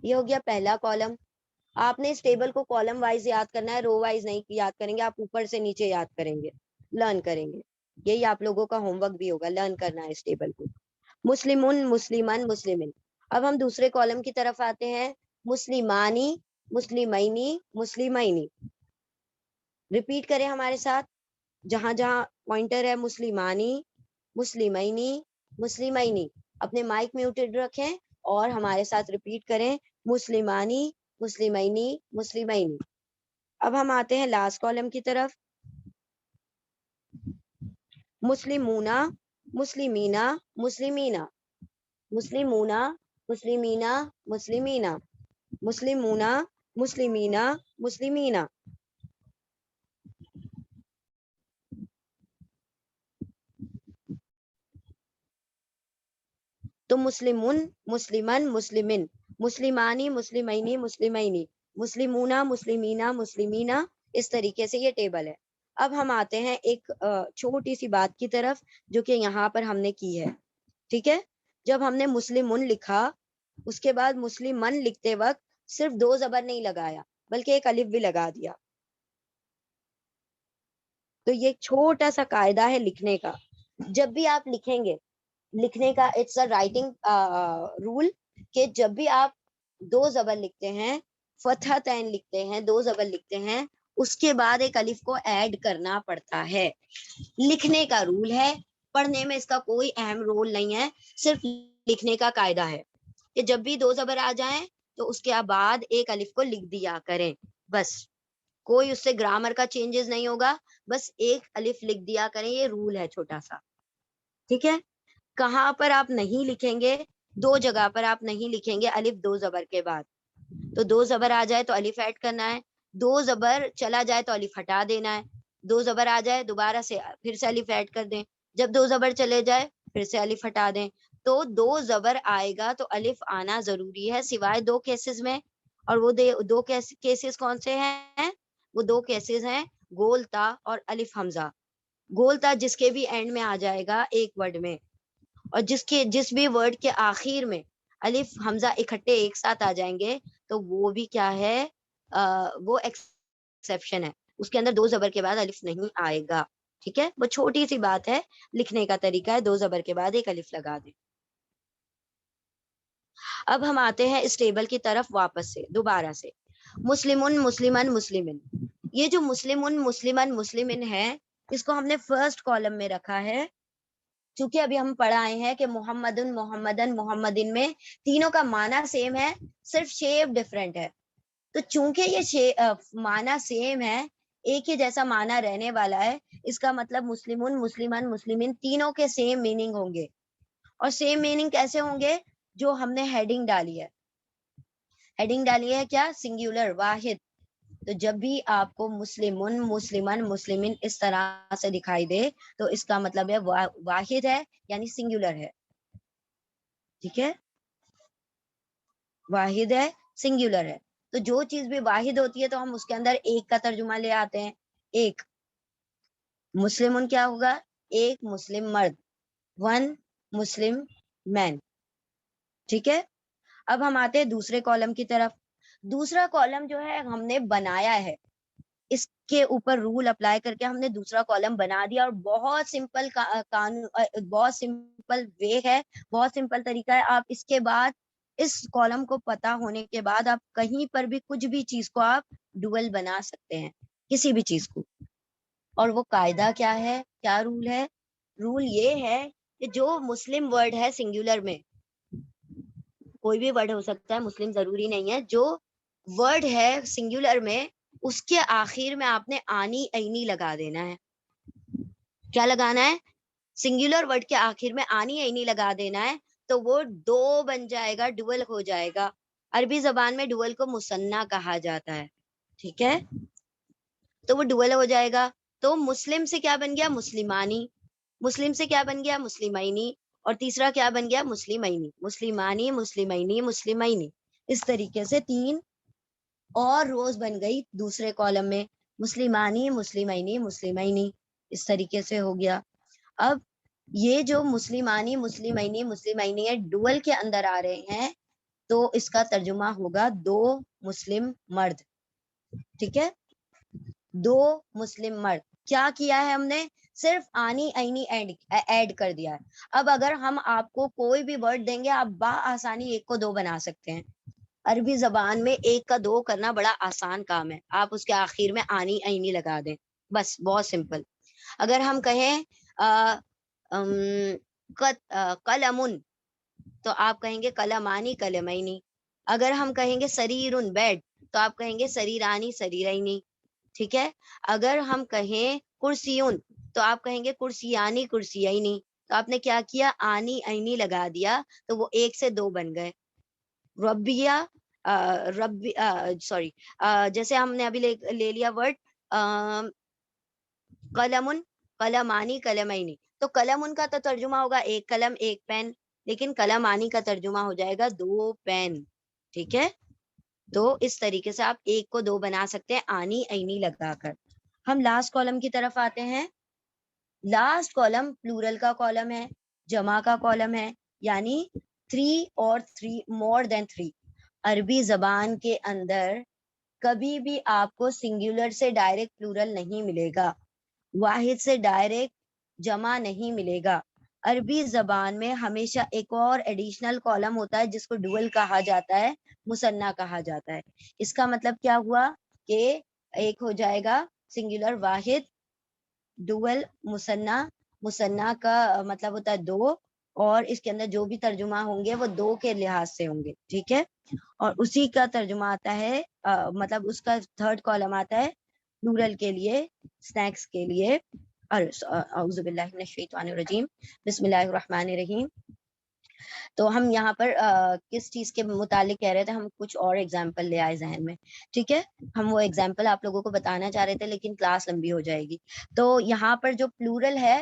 یہ ہو گیا پہلا کالم. آپ نے اس ٹیبل کو کالم وائز یاد کرنا ہے، رو وائز نہیں یاد کریں گے. آپ اوپر سے نیچے یاد کریں گے، لرن کریں گے. یہی آپ لوگوں کا ہوم ورک بھی ہوگا، لرن کرنا ہے اس ٹیبل کو. مسلمن مسلمن مسلمن. اب ہم دوسرے کالم کی طرف آتے ہیں. مسلمانی مسلمینی مسلمینی. ریپیٹ کریں ہمارے ساتھ، جہاں جہاں پوائنٹر ہے مسلمانی مسلمینی مسلمینی. اپنے مائک میوٹڈ رکھیں اور ہمارے ساتھ ریپیٹ کریں مسلمانی مسلمینی مسلمینی. اب ہم آتے ہیں لاسٹ کالم کی طرف. مسلمونا مسلمینا مسلمینا مسلمونا مسلمینا مسلمینا مسلمونا مسلمینا مسلمینا. تو مسلمن مسلمن مسلمن، مسلمانی مسلمینی مسلمینی، مسلمونا مسلمینا مسلمینا. اس طریقے سے یہ ٹیبل ہے. اب ہم آتے ہیں ایک چھوٹی سی بات کی طرف جو کہ یہاں پر ہم نے کی ہے. ٹھیک ہے. جب ہم نے مسلمن لکھا، اس کے بعد مسلمن لکھتے وقت صرف دو زبر نہیں لگایا بلکہ ایک الف بھی لگا دیا. تو یہ چھوٹا سا قاعدہ ہے لکھنے کا. جب بھی آپ لکھیں گے، لکھنے کا اٹس اے رائٹنگ رول، کہ جب بھی آپ دو زبر لکھتے ہیں، فتح تین لکھتے ہیں، دو زبر لکھتے ہیں، اس کے بعد ایک الف کو ایڈ کرنا پڑتا ہے. لکھنے کا رول ہے، پڑھنے میں اس کا کوئی اہم رول نہیں ہے. صرف لکھنے کا قاعدہ ہے کہ جب بھی دو زبر آ جائیں تو اس کے بعد ایک الف کو لکھ دیا کریں. بس کوئی اس سے گرامر کا چینجز نہیں ہوگا، بس ایک الف لکھ دیا کریں. یہ رول ہے چھوٹا سا. ٹھیک ہے. کہاں پر آپ نہیں لکھیں گے؟ دو جگہ پر آپ نہیں لکھیں گے الف دو زبر کے بعد. تو دو زبر آ جائے تو الف ایڈ کرنا ہے، دو زبر چلا جائے تو الف ہٹا دینا ہے، دو زبر آ جائے دوبارہ سے پھر سے الف ایڈ کر دیں. جب دو زبر چلے جائے پھر سے الف ہٹا دیں تو دو زبر آئے گا تو الف آنا ضروری ہے سوائے دو کیسز میں. اور وہ دو کیسز کون سے ہیں؟ وہ دو کیسز ہیں گول تا اور الف حمزہ. گول تا جس کے بھی اینڈ میں آ جائے گا ایک ورڈ میں، اور جس بھی ورڈ کے آخر میں الف حمزہ اکٹھے ایک ساتھ آ جائیں گے تو وہ بھی کیا ہے، وہ ایکسیپشن ہے، اس کے اندر دو زبر کے بعد الف نہیں آئے گا. ٹھیک ہے، وہ چھوٹی سی بات ہے، لکھنے کا طریقہ ہے، دو زبر کے بعد ایک الف لگا دیں. اب ہم آتے ہیں اس ٹیبل کی طرف واپس سے دوبارہ سے. مسلمن مسلمن مسلمن، یہ جو مسلمن مسلمن مسلمن ہے اس کو ہم نے فرسٹ کالم میں رکھا ہے، چونکہ ابھی ہم پڑھ آئے ہیں کہ محمدن محمدن محمدن میں تینوں کا معنی سیم ہے، صرف شیپ ڈفرینٹ ہے. تو چونکہ یہ معنی سیم ہے، ایک ہی جیسا معنی رہنے والا ہے، اس کا مطلب مسلمن مسلمن مسلمن تینوں کے سیم میننگ ہوں گے. اور سیم میننگ کیسے ہوں گے؟ جو ہم نے ہیڈنگ ڈالی ہے. ہیڈنگ ڈالی ہے کیا؟ سنگولر، واحد. تو جب بھی آپ کو مسلمن مسلمن مسلمن اس طرح سے دکھائی دے تو اس کا مطلب ہے واحد ہے، یعنی سنگولر ہے. ٹھیک ہے، واحد ہے، سنگولر ہے. تو جو چیز بھی واحد ہوتی ہے تو ہم اس کے اندر ایک کا ترجمہ لے آتے ہیں. ایک مسلمن کیا ہوگا؟ ایک مسلم مرد، ون مسلم مین. ٹھیک ہے، اب ہم آتے ہیں دوسرے کالم کی طرف. دوسرا کالم جو ہے ہم نے بنایا ہے، اس کے اوپر رول اپلائی کر کے ہم نے دوسرا کالم بنا دیا، اور بہت سمپل بہت سمپل وے ہے، بہت سمپل طریقہ ہے. آپ اس کے بعد اس کالم کو پتا ہونے کے بعد آپ کہیں پر بھی کچھ بھی چیز کو آپ ڈوئل بنا سکتے ہیں، کسی بھی چیز کو. اور وہ قاعدہ کیا ہے، کیا رول ہے؟ رول یہ ہے کہ جو مسلم ورڈ ہے سنگولر میں، کوئی بھی ورڈ ہو سکتا ہے، مسلم ضروری نہیں ہے، جو ورڈ ہے سنگولر میں اس کے آخر میں آپ نے آنی اینی لگا دینا ہے. کیا لگانا ہے؟ سنگولر ورڈ کے آخر میں آنی اینی لگا دینا ہے، تو وہ دو بن جائے گا، ڈوئل ہو جائے گا. عربی زبان میں ڈوئل کو مثنیٰ کہا جاتا ہے. ٹھیک ہے، تو وہ ڈوئل ہو جائے گا. تو مسلم سے کیا بن گیا؟ مسلمانی. مسلم سے کیا بن گیا؟ مسلمینی. اور تیسرا کیا بن گیا؟ مسلمینی. مسلمانی مسلمینی مسلمینی. اس طریقے سے تین اور روز بن گئی دوسرے کالم میں، مسلمانی مسلمینی مسلمینی. اس طریقے سے ہو گیا. اب یہ جو مسلمانی مسلمینی مسلمینی ہے ڈوئل کے اندر آ رہے ہیں، تو اس کا ترجمہ ہوگا دو مسلم مرد. ٹھیک ہے، دو مسلم مرد. کیا کیا ہے ہم نے؟ صرف آنی اینی ایڈ کر دیا ہے. اب اگر ہم آپ کو کوئی بھی ورڈ دیں گے، آپ بآسانی ایک کو دو بنا سکتے ہیں. عربی زبان میں ایک کا دو کرنا بڑا آسان کام ہے، آپ اس کے آخر میں آنی اینی لگا دیں، بس، بہت سمپل. اگر ہم کہیں قلمن تو آپ کہیں گے قلمانی قلمینی. اگر ہم کہیں گے سریرن بیڈ تو آپ کہیں گے سریرانی سریرینی. ٹھیک ہے، اگر ہم کہیں کرسیون تو آپ کہیں گے کرسیانی کرسیینی. تو آپ نے کیا کیا؟ آنی اینی لگا دیا، تو وہ ایک سے دو بن گئے. ربیہ ربی سوری جیسے ہم نے ابھی لے لیا ورڈ قلمن قلمانی قلمینی، تو قلمن کا تو ترجمہ ہوگا ایک قلم ایک پین، لیکن قلمانی کا ترجمہ ہو جائے گا دو پین. ٹھیک ہے، تو اس طریقے سے آپ ایک کو دو بنا سکتے ہیں آنی اینی لگا کر. ہم لاسٹ کالم کی طرف آتے ہیں. لاسٹ کالم پلورل کا کالم ہے، جمع کا کالم ہے، یعنی 3 اور 3 مور دین 3. عربی زبان کے اندر کبھی بھی آپ کو سنگولر سے ڈائریکٹ پلورل نہیں ملے گا، واحد سے ڈائریکٹ جمع نہیں ملے گا. عربی زبان میں ہمیشہ ایک اور ایڈیشنل کالم ہوتا ہے جس کو ڈوئل کہا جاتا ہے، مثنیٰ کہا جاتا ہے. اس کا مطلب کیا ہوا کہ ایک ہو جائے گا سنگولر واحد، ڈوئل مثنیٰ. مثنیٰ کا مطلب ہوتا ہے دو، اور اس کے اندر جو بھی ترجمہ ہوں گے وہ دو کے لحاظ سے ہوں گے. ٹھیک ہے، اور اسی کا ترجمہ آتا ہے مطلب اس کا تھرڈ کالم آتا ہے پلورل کے لیے، سنیکس کے لیے. اعوذ باللہ من الشیطان الرجیم، بسم اللہ الرحمن الرحیم. تو ہم یہاں پر کس چیز کے متعلق کہہ رہے تھے؟ ہم کچھ اور ایگزامپل لے آئے ذہن میں. ٹھیک ہے، ہم وہ ایگزامپل آپ لوگوں کو بتانا چاہ رہے تھے لیکن کلاس لمبی ہو جائے گی. تو یہاں پر جو پلورل ہے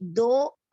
2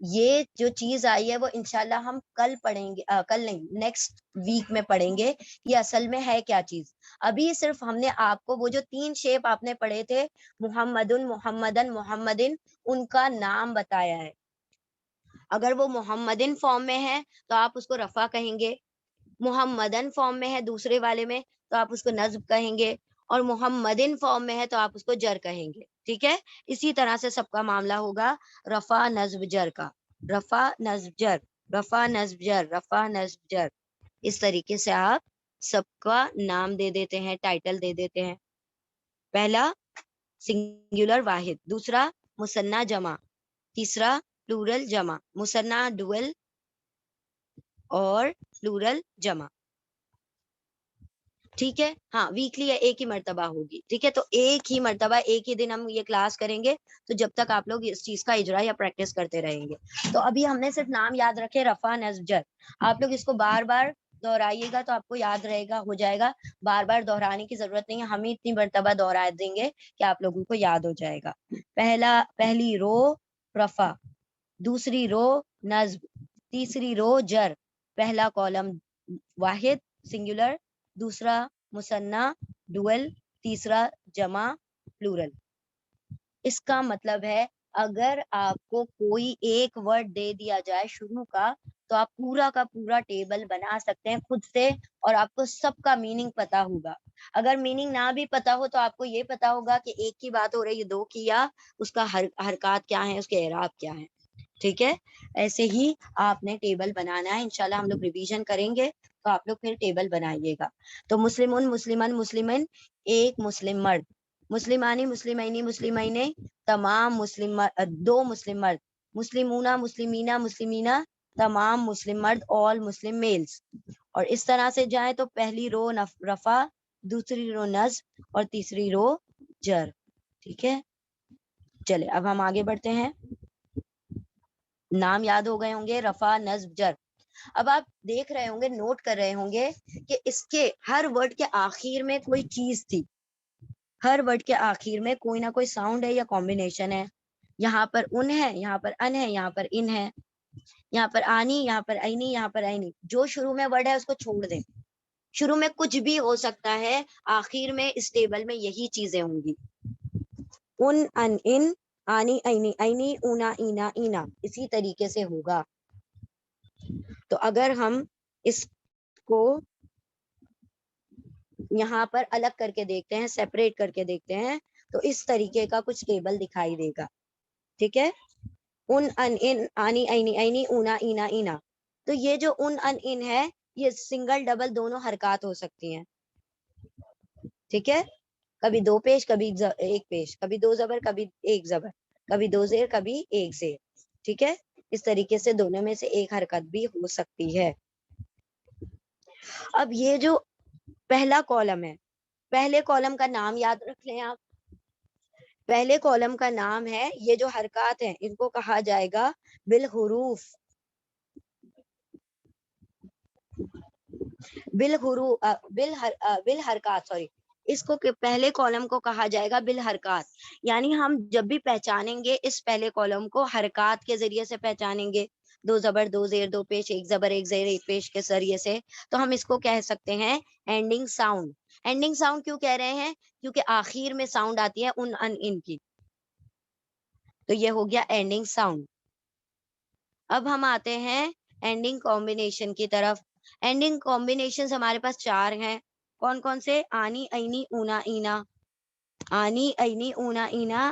یہ جو چیز آئی ہے وہ انشاءاللہ ہم کل پڑھیں گے، کل نہیں نیکسٹ ویک میں پڑھیں گے یہ اصل میں ہے کیا چیز. ابھی صرف ہم نے آپ کو وہ جو 3 شیپ آپ نے پڑھے تھے محمدن، محمدن، محمدن، ان کا نام بتایا ہے. اگر وہ محمدن فارم میں ہے تو آپ اس کو رفع کہیں گے، محمدن فارم میں ہے دوسرے والے میں تو آپ اس کو نصب کہیں گے، اور محمدن فارم میں ہے تو آپ اس کو جر کہیں گے. ٹھیک ہے، اسی طرح سے سب کا معاملہ ہوگا رفع نصب جر کا، رفع نصب جر، رفع نصب جر، رفع نصب جر. اس طریقے سے آپ سب کا نام دے دیتے ہیں، ٹائٹل دے دیتے ہیں. پہلا سنگولر واحد، دوسرا مثنیٰ جمع، تیسرا پلورل جمع، مثنیٰ ڈوئل اور پلورل جمع. ٹھیک ہے، ہاں ویکلی ایک ہی مرتبہ ہوگی. ٹھیک ہے، تو ایک ہی مرتبہ ایک ہی دن ہم یہ کلاس کریں گے، تو جب تک آپ لوگ اس چیز کا اجرا یا پریکٹس کرتے رہیں گے. تو ابھی ہم نے صرف نام یاد رکھے رفع نصب جر. آپ لوگ اس کو بار بار دہرائیے گا تو آپ کو یاد رہے گا، ہو جائے گا. بار بار دہرانے کی ضرورت نہیں ہے، ہم ہی اتنی مرتبہ دہرا دیں گے کہ آپ لوگوں کو یاد ہو جائے گا. پہلی رو رفع، دوسری رو نصب، تیسری رو جر. پہلا کالم واحد سنگولر، دوسرا مثنیٰ ڈوئل، تیسرا جمع پلورل. اس کا مطلب ہے اگر آپ کو کوئی ایک ورڈ دے دیا جائے شروع کا تو آپ پورا کا پورا ٹیبل بنا سکتے ہیں خود سے، اور آپ کو سب کا میننگ پتا ہوگا. اگر میننگ نہ بھی پتا ہو تو آپ کو یہ پتا ہوگا کہ ایک کی بات ہو رہی ہے، دو کی، یا اس کا حرکات کیا ہیں، اس کے اعراب کیا ہیں. ٹھیک ہے، ایسے ہی آپ نے ٹیبل بنانا ہے. انشاءاللہ ہم لوگ ریویژن کریں گے تو آپ لوگ پھر ٹیبل بنائیے گا. تو مسلمون، مسلمن، مسلمن ایک مسلم مرد، مسلمانی، مسلمینی، مسلمین تمام مسلم دو مسلم مرد، مسلمونہ، مسلمینہ، مسلمینہ تمام مسلم مرد، all مسلم میلز. اور اس طرح سے جائیں تو پہلی رو رفع، دوسری رو نصب اور تیسری رو جر. ٹھیک ہے، چلے اب ہم آگے بڑھتے ہیں. نام یاد ہو گئے ہوں گے، رفع نصب جر. اب آپ دیکھ رہے ہوں گے، نوٹ کر رہے ہوں گے کہ اس کے ہر ورڈ کے آخر میں کوئی چیز تھی. ہر ورڈ کے آخر میں کوئی نہ کوئی ساؤنڈ ہے یا کمبینیشن ہے. یہاں پر ان ہے، یہاں پر ان ہے، یہاں پر ان ہے، یہاں پر آنی، یہاں پر اینی، یہاں پر اینی. جو شروع میں ورڈ ہے اس کو چھوڑ دیں، شروع میں کچھ بھی ہو سکتا ہے، آخر میں اس ٹیبل میں یہی چیزیں ہوں گی. ان آنی، اینی، اینی، اونا، اینا، اینا، اسی طریقے سے ہوگا. تو اگر ہم اس کو یہاں پر الگ کر کے دیکھتے ہیں، سیپریٹ کر کے دیکھتے ہیں، تو اس طریقے کا کچھ ٹیبل دکھائی دے گا. ٹھیک ہے، ان آنی، اینی، اینی، اونا، اینا، اینا. تو یہ جو ان ہے یہ سنگل ڈبل دونوں حرکات ہو سکتی ہیں. ٹھیک ہے، کبھی دو پیش، کبھی ایک پیش، کبھی دو زبر، کبھی ایک زبر، کبھی دو زیر، کبھی ایک زیر. ٹھیک ہے، اس طریقے سے دونوں میں سے ایک حرکت بھی ہو سکتی ہے. اب یہ جو پہلا کالم ہے، پہلے کالم کا نام یاد رکھ لیں آپ. پہلے کالم کا نام ہے، یہ جو حرکات ہیں ان کو کہا جائے گا بالحروف، بالحرکات، سوری. اس کو پہلے کالم کو کہا جائے گا بالحرکات. یعنی ہم جب بھی پہچانیں گے اس پہلے کالم کو حرکات کے ذریعے سے پہچانیں گے. دو زبر، دو زیر، دو پیش، ایک زبر، ایک زیر، ایک پیش کے ذریعے سے. تو ہم اس کو کہہ سکتے ہیں اینڈنگ ساؤنڈ. اینڈنگ ساؤنڈ کیوں کہہ رہے ہیں؟ کیونکہ آخر میں ساؤنڈ آتی ہے ان کی، تو یہ ہو گیا اینڈنگ ساؤنڈ. اب ہم آتے ہیں اینڈنگ کمبینیشن کی طرف. اینڈنگ کمبینیشن ہمارے پاس 4 ہیں. کون کون سے؟ آنی، اینی، اونا، اینا. آنی، اینی، اونا، اینا.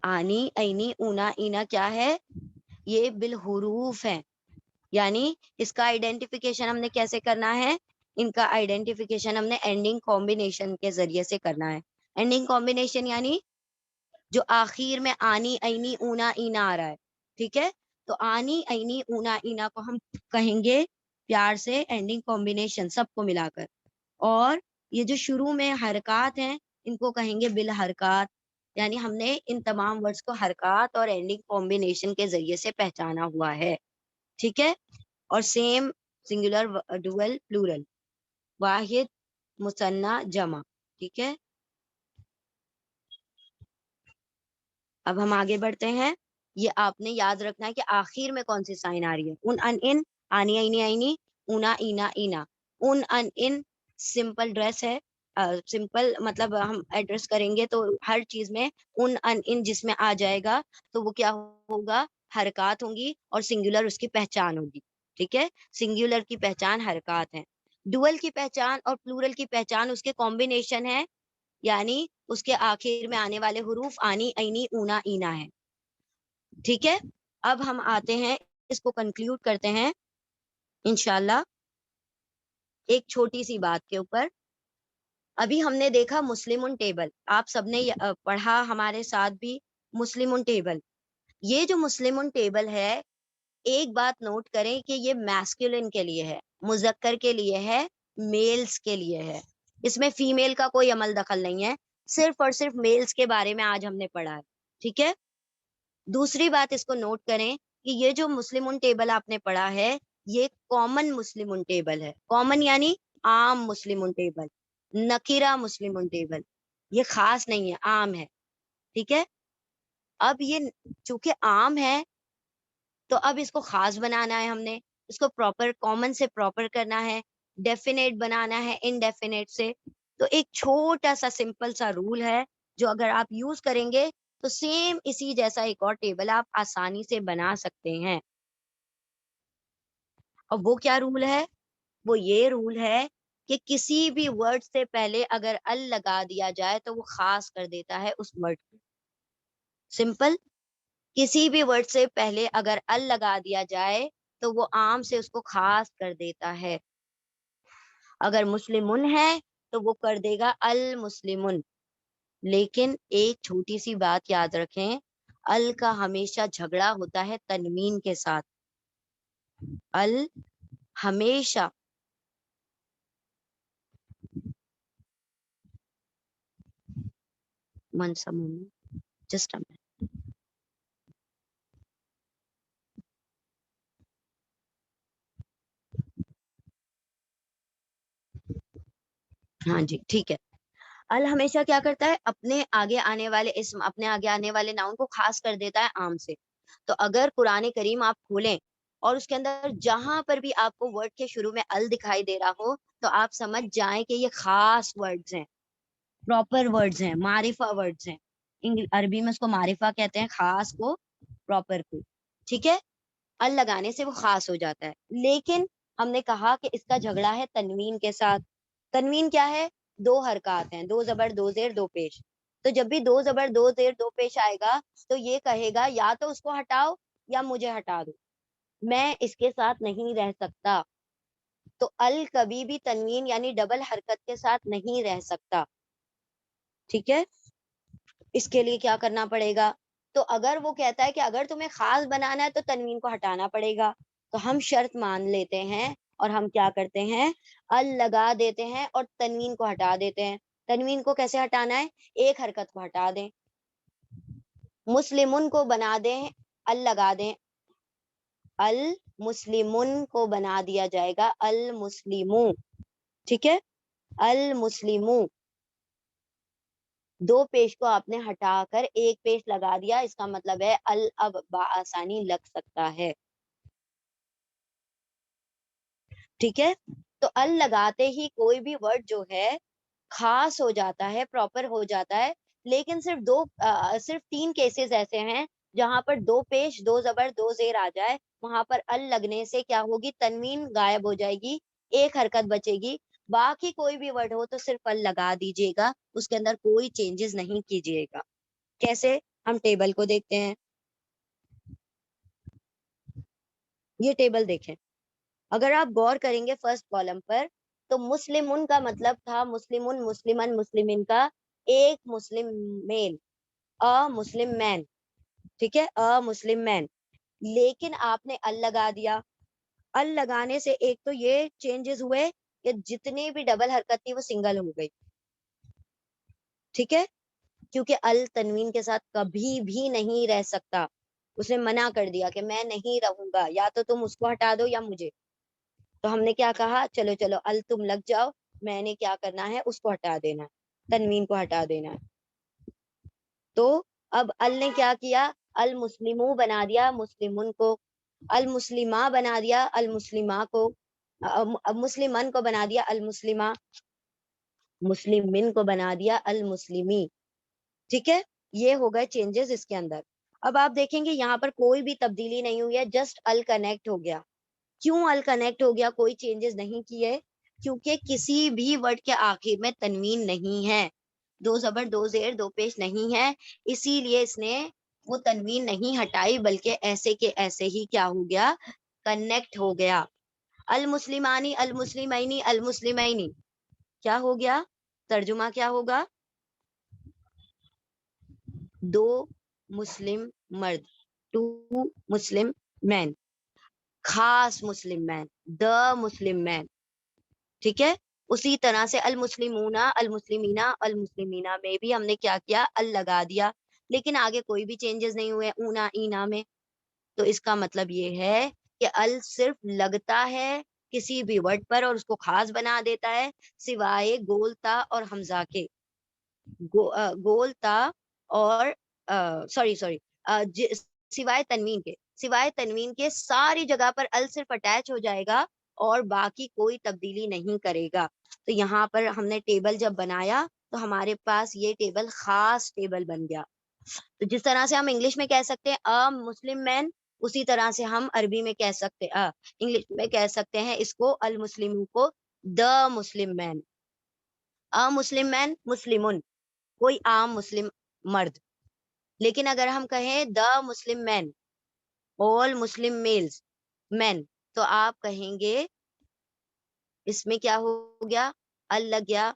آنی، اینی، اونا، اینا کیا ہے؟ یہ بالحروف ہے. یعنی اس کا آئیڈینٹیفیکیشن ہم نے کیسے کرنا ہے؟ ان کا آئیڈینٹیفیکیشن ہم نے اینڈنگ کمبینیشن کے ذریعے سے کرنا ہے. اینڈنگ کمبینیشن یعنی جو آخر میں آنی، اینی، اونا، اینا آ رہا ہے. ٹھیک ہے، تو آنی، اینی، اونا، اینا کو ہم کہیں گے پیار سے اینڈنگ کمبینیشن، سب کو ملا کر. اور یہ جو شروع میں حرکات ہیں ان کو کہیں گے بالحرکات. یعنی ہم نے ان تمام ورڈز کو حرکات اور اینڈنگ کمبینیشن کے ذریعے سے پہچانا ہوا ہے. ٹھیک ہے، اور سیم سنگولر، ڈوئل، پلورل، واحد، مثنیٰ، جمع. ٹھیک ہے، اب ہم آگے بڑھتے ہیں. یہ آپ نے یاد رکھنا ہے کہ آخر میں کون سی سائن آ رہی ہے. ان ان ان، آنی آئینی آئینی، اونا اینا اینا. ان ان سمپل ڈریس ہے، سمپل مطلب ہم ایڈریس کریں گے تو ہر چیز میں ان ان جس میں آ جائے گا تو وہ کیا ہوگا، حرکات ہوں گی اور سنگولر اس کی پہچان ہوگی. ٹھیک ہے، سنگولر کی پہچان حرکات ہیں، ڈوئل کی پہچان اور پلورل کی پہچان اس کے کمبینیشن ہے، یعنی اس کے آخر میں آنے والے حروف آنی عینی اونا اینا ہے. ٹھیک ہے، اب ہم آتے ہیں اس کو کنکلوڈ کرتے ہیں انشاءاللہ ایک چھوٹی سی بات کے اوپر. ابھی ہم نے دیکھا مسلمن ٹیبل، آپ سب نے پڑھا ہمارے ساتھ بھی مسلمن ٹیبل. یہ جو مسلمن ٹیبل ہے، ایک بات نوٹ کریں کہ یہ میسکولن کے لیے ہے، مذکر کے لیے ہے، میلز کے لیے ہے. اس میں فیمیل کا کوئی عمل دخل نہیں ہے، صرف اور صرف میلز کے بارے میں آج ہم نے پڑھا ہے. ٹھیک ہے، دوسری بات اس کو نوٹ کریں کہ یہ جو مسلمن ٹیبل آپ نے پڑھا ہے یہ کامن مسلمن ٹیبل ہے. کامن یعنی عام مسلمن ٹیبل، نکیرہ مسلمن ٹیبل. یہ خاص نہیں ہے، عام ہے. ٹھیک ہے، اب یہ چونکہ عام ہے تو اب اس کو خاص بنانا ہے، ہم نے اس کو پراپر کامن سے پراپر کرنا ہے، ڈیفینیٹ بنانا ہے انڈیفینیٹ سے. تو ایک چھوٹا سا سمپل سا رول ہے جو اگر آپ یوز کریں گے تو سیم اسی جیسا ایک اور ٹیبل آپ آسانی سے بنا سکتے ہیں. اور وہ کیا رول ہے؟ وہ یہ رول ہے کہ کسی بھی ورڈ سے پہلے اگر ال لگا دیا جائے تو وہ خاص کر دیتا ہے اس ورڈ کو. سمپل، کسی بھی ورڈ سے پہلے اگر ال لگا دیا جائے تو وہ عام سے اس کو خاص کر دیتا ہے. اگر مسلمن ہے تو وہ کر دے گا المسلمن. لیکن ایک چھوٹی سی بات یاد رکھیں، ال کا ہمیشہ جھگڑا ہوتا ہے تنوین کے ساتھ. ال ہمیشہ جسٹ ہاں جی ٹھیک ہے. ال ہمیشہ کیا کرتا ہے، اپنے آگے آنے والے اسم، اپنے آگے آنے والے ناؤن کو خاص کر دیتا ہے عام سے. تو اگر قرآن کریم آپ کھولیں اور اس کے اندر جہاں پر بھی آپ کو ورڈ کے شروع میں ال دکھائی دے رہا ہو تو آپ سمجھ جائیں کہ یہ خاص ورڈز ہیں، پراپر ورڈز ہیں، معرفہ ورڈز ہیں. عربی میں اس کو معرفہ کہتے ہیں، خاص کو پراپر کو. ٹھیک ہے، ال لگانے سے وہ خاص ہو جاتا ہے. لیکن ہم نے کہا کہ اس کا جھگڑا ہے تنوین کے ساتھ. تنوین کیا ہے؟ دو حرکات ہیں، دو زبر دو زیر دو پیش. تو جب بھی دو زبر دو زیر دو پیش آئے گا تو یہ کہے گا یا تو اس کو ہٹاؤ یا مجھے ہٹا دو، میں اس کے ساتھ نہیں رہ سکتا. تو ال کبھی بھی تنوین یعنی ڈبل حرکت کے ساتھ نہیں رہ سکتا. ٹھیک ہے، اس کے لیے کیا کرنا پڑے گا؟ تو اگر وہ کہتا ہے کہ اگر تمہیں خاص بنانا ہے تو تنوین کو ہٹانا پڑے گا، تو ہم شرط مان لیتے ہیں اور ہم کیا کرتے ہیں، ال لگا دیتے ہیں اور تنوین کو ہٹا دیتے ہیں. تنوین کو کیسے ہٹانا ہے؟ ایک حرکت کو ہٹا دیں، مسلمن کو بنا دیں، ال لگا دیں، المسلمن کو بنا دیا جائے گا المسلمو. ٹھیک ہے، المسلمو. دو پیش کو آپ نے ہٹا کر ایک پیش لگا دیا، اس کا مطلب ہے ال اب بآسانی لگ سکتا ہے. ٹھیک ہے، تو ال لگاتے ہی کوئی بھی ورڈ جو ہے خاص ہو جاتا ہے، پراپر ہو جاتا ہے. لیکن صرف تین کیسز ایسے ہیں جہاں پر دو پیش دو زبر دو زیر آ جائے، وہاں پر ال لگنے سے کیا ہوگی، تنوین غائب ہو جائے گی، ایک حرکت بچے گی. باقی کوئی بھی ورڈ ہو تو صرف ال لگا دیجیے گا، اس کے اندر کوئی چینجز نہیں کیجیے گا. کیسے؟ ہم ٹیبل کو دیکھتے ہیں. یہ ٹیبل دیکھیں، اگر آپ غور کریں گے فرسٹ کالم پر تو مسلمن کا مطلب تھا مسلمن مسلمن مسلمن کا ایک مسلم میل، ا مسلم مین. ٹھیک ہے، ا مسلم مین. لیکن آپ نے ال لگا دیا. ال لگانے سے ایک تو یہ چینجز ہوئے کہ جتنی بھی ڈبل حرکت تھی وہ سنگل ہو گئی. ٹھیک ہے، کیونکہ ال تنوین کے ساتھ کبھی بھی نہیں رہ سکتا. اس نے منع کر دیا کہ میں نہیں رہوں گا، یا تو تم اس کو ہٹا دو یا مجھے. تو ہم نے کیا کہا، چلو چلو ال تم لگ جاؤ، میں نے کیا کرنا ہے، اس کو ہٹا دینا ہے، تنوین کو ہٹا دینا ہے. تو اب ال نے کیا کیا, المسلمو بنا دیا مسلمن کو, المسلمہ بنا دیا المسلمہ کو, مسلمن کو بنا دیا المسلمہ, مسلمن کو بنا دیا المسلمی. ٹھیک ہے, یہ ہو گئے چینجز اس کے اندر. اب آپ دیکھیں گے یہاں پر کوئی بھی تبدیلی نہیں ہوئی ہے, جسٹ ال کنیکٹ ہو گیا. کیوں ال کنیکٹ ہو گیا, کوئی چینجز نہیں کیے, کیونکہ کسی بھی ورڈ کے آخر میں تنوین نہیں ہے, دو زبر دو زیر دو پیش نہیں ہے, اسی لیے اس نے وہ تنوین نہیں ہٹائی, بلکہ ایسے کے ایسے ہی کیا ہو گیا, کنیکٹ ہو گیا. المسلمانی المسلمینی المسلمینی کیا ہو گیا, ترجمہ کیا ہوگا, دو مسلم مرد, ٹو مسلم مین, خاص مسلم مین, دا مسلم مین. ٹھیک ہے, اسی طرح سے المسلمون المسلمین المسلمین میں بھی ہم نے کیا کیا, ال لگا دیا, لیکن آگے کوئی بھی چینجز نہیں ہوئے اونا اینا میں. تو اس کا مطلب یہ ہے کہ ال صرف لگتا ہے کسی بھی ورڈ پر اور اس کو خاص بنا دیتا ہے, سوائے گولتا اور حمزہ کے. گولتا اور سوری سوائے تنوین کے, سوائے تنوین کے ساری جگہ پر ال صرف اٹیچ ہو جائے گا اور باقی کوئی تبدیلی نہیں کرے گا. تو یہاں پر ہم نے ٹیبل جب بنایا تو ہمارے پاس یہ ٹیبل خاص ٹیبل بن گیا. تو جس طرح سے ہم انگلش میں کہہ سکتے ہیں ا مسلم مین, اسی طرح سے ہم عربی میں کہہ سکتے انگلش میں کہہ سکتے ہیں اس کو المسلم کو دا مسلم مین. مسلم مین مسلمن, کوئی عام مسلم مرد. لیکن اگر ہم کہیں دا مسلم مین all مسلم میلز مین, تو آپ کہیں گے اس میں کیا ہو گیا, ال لگ گیا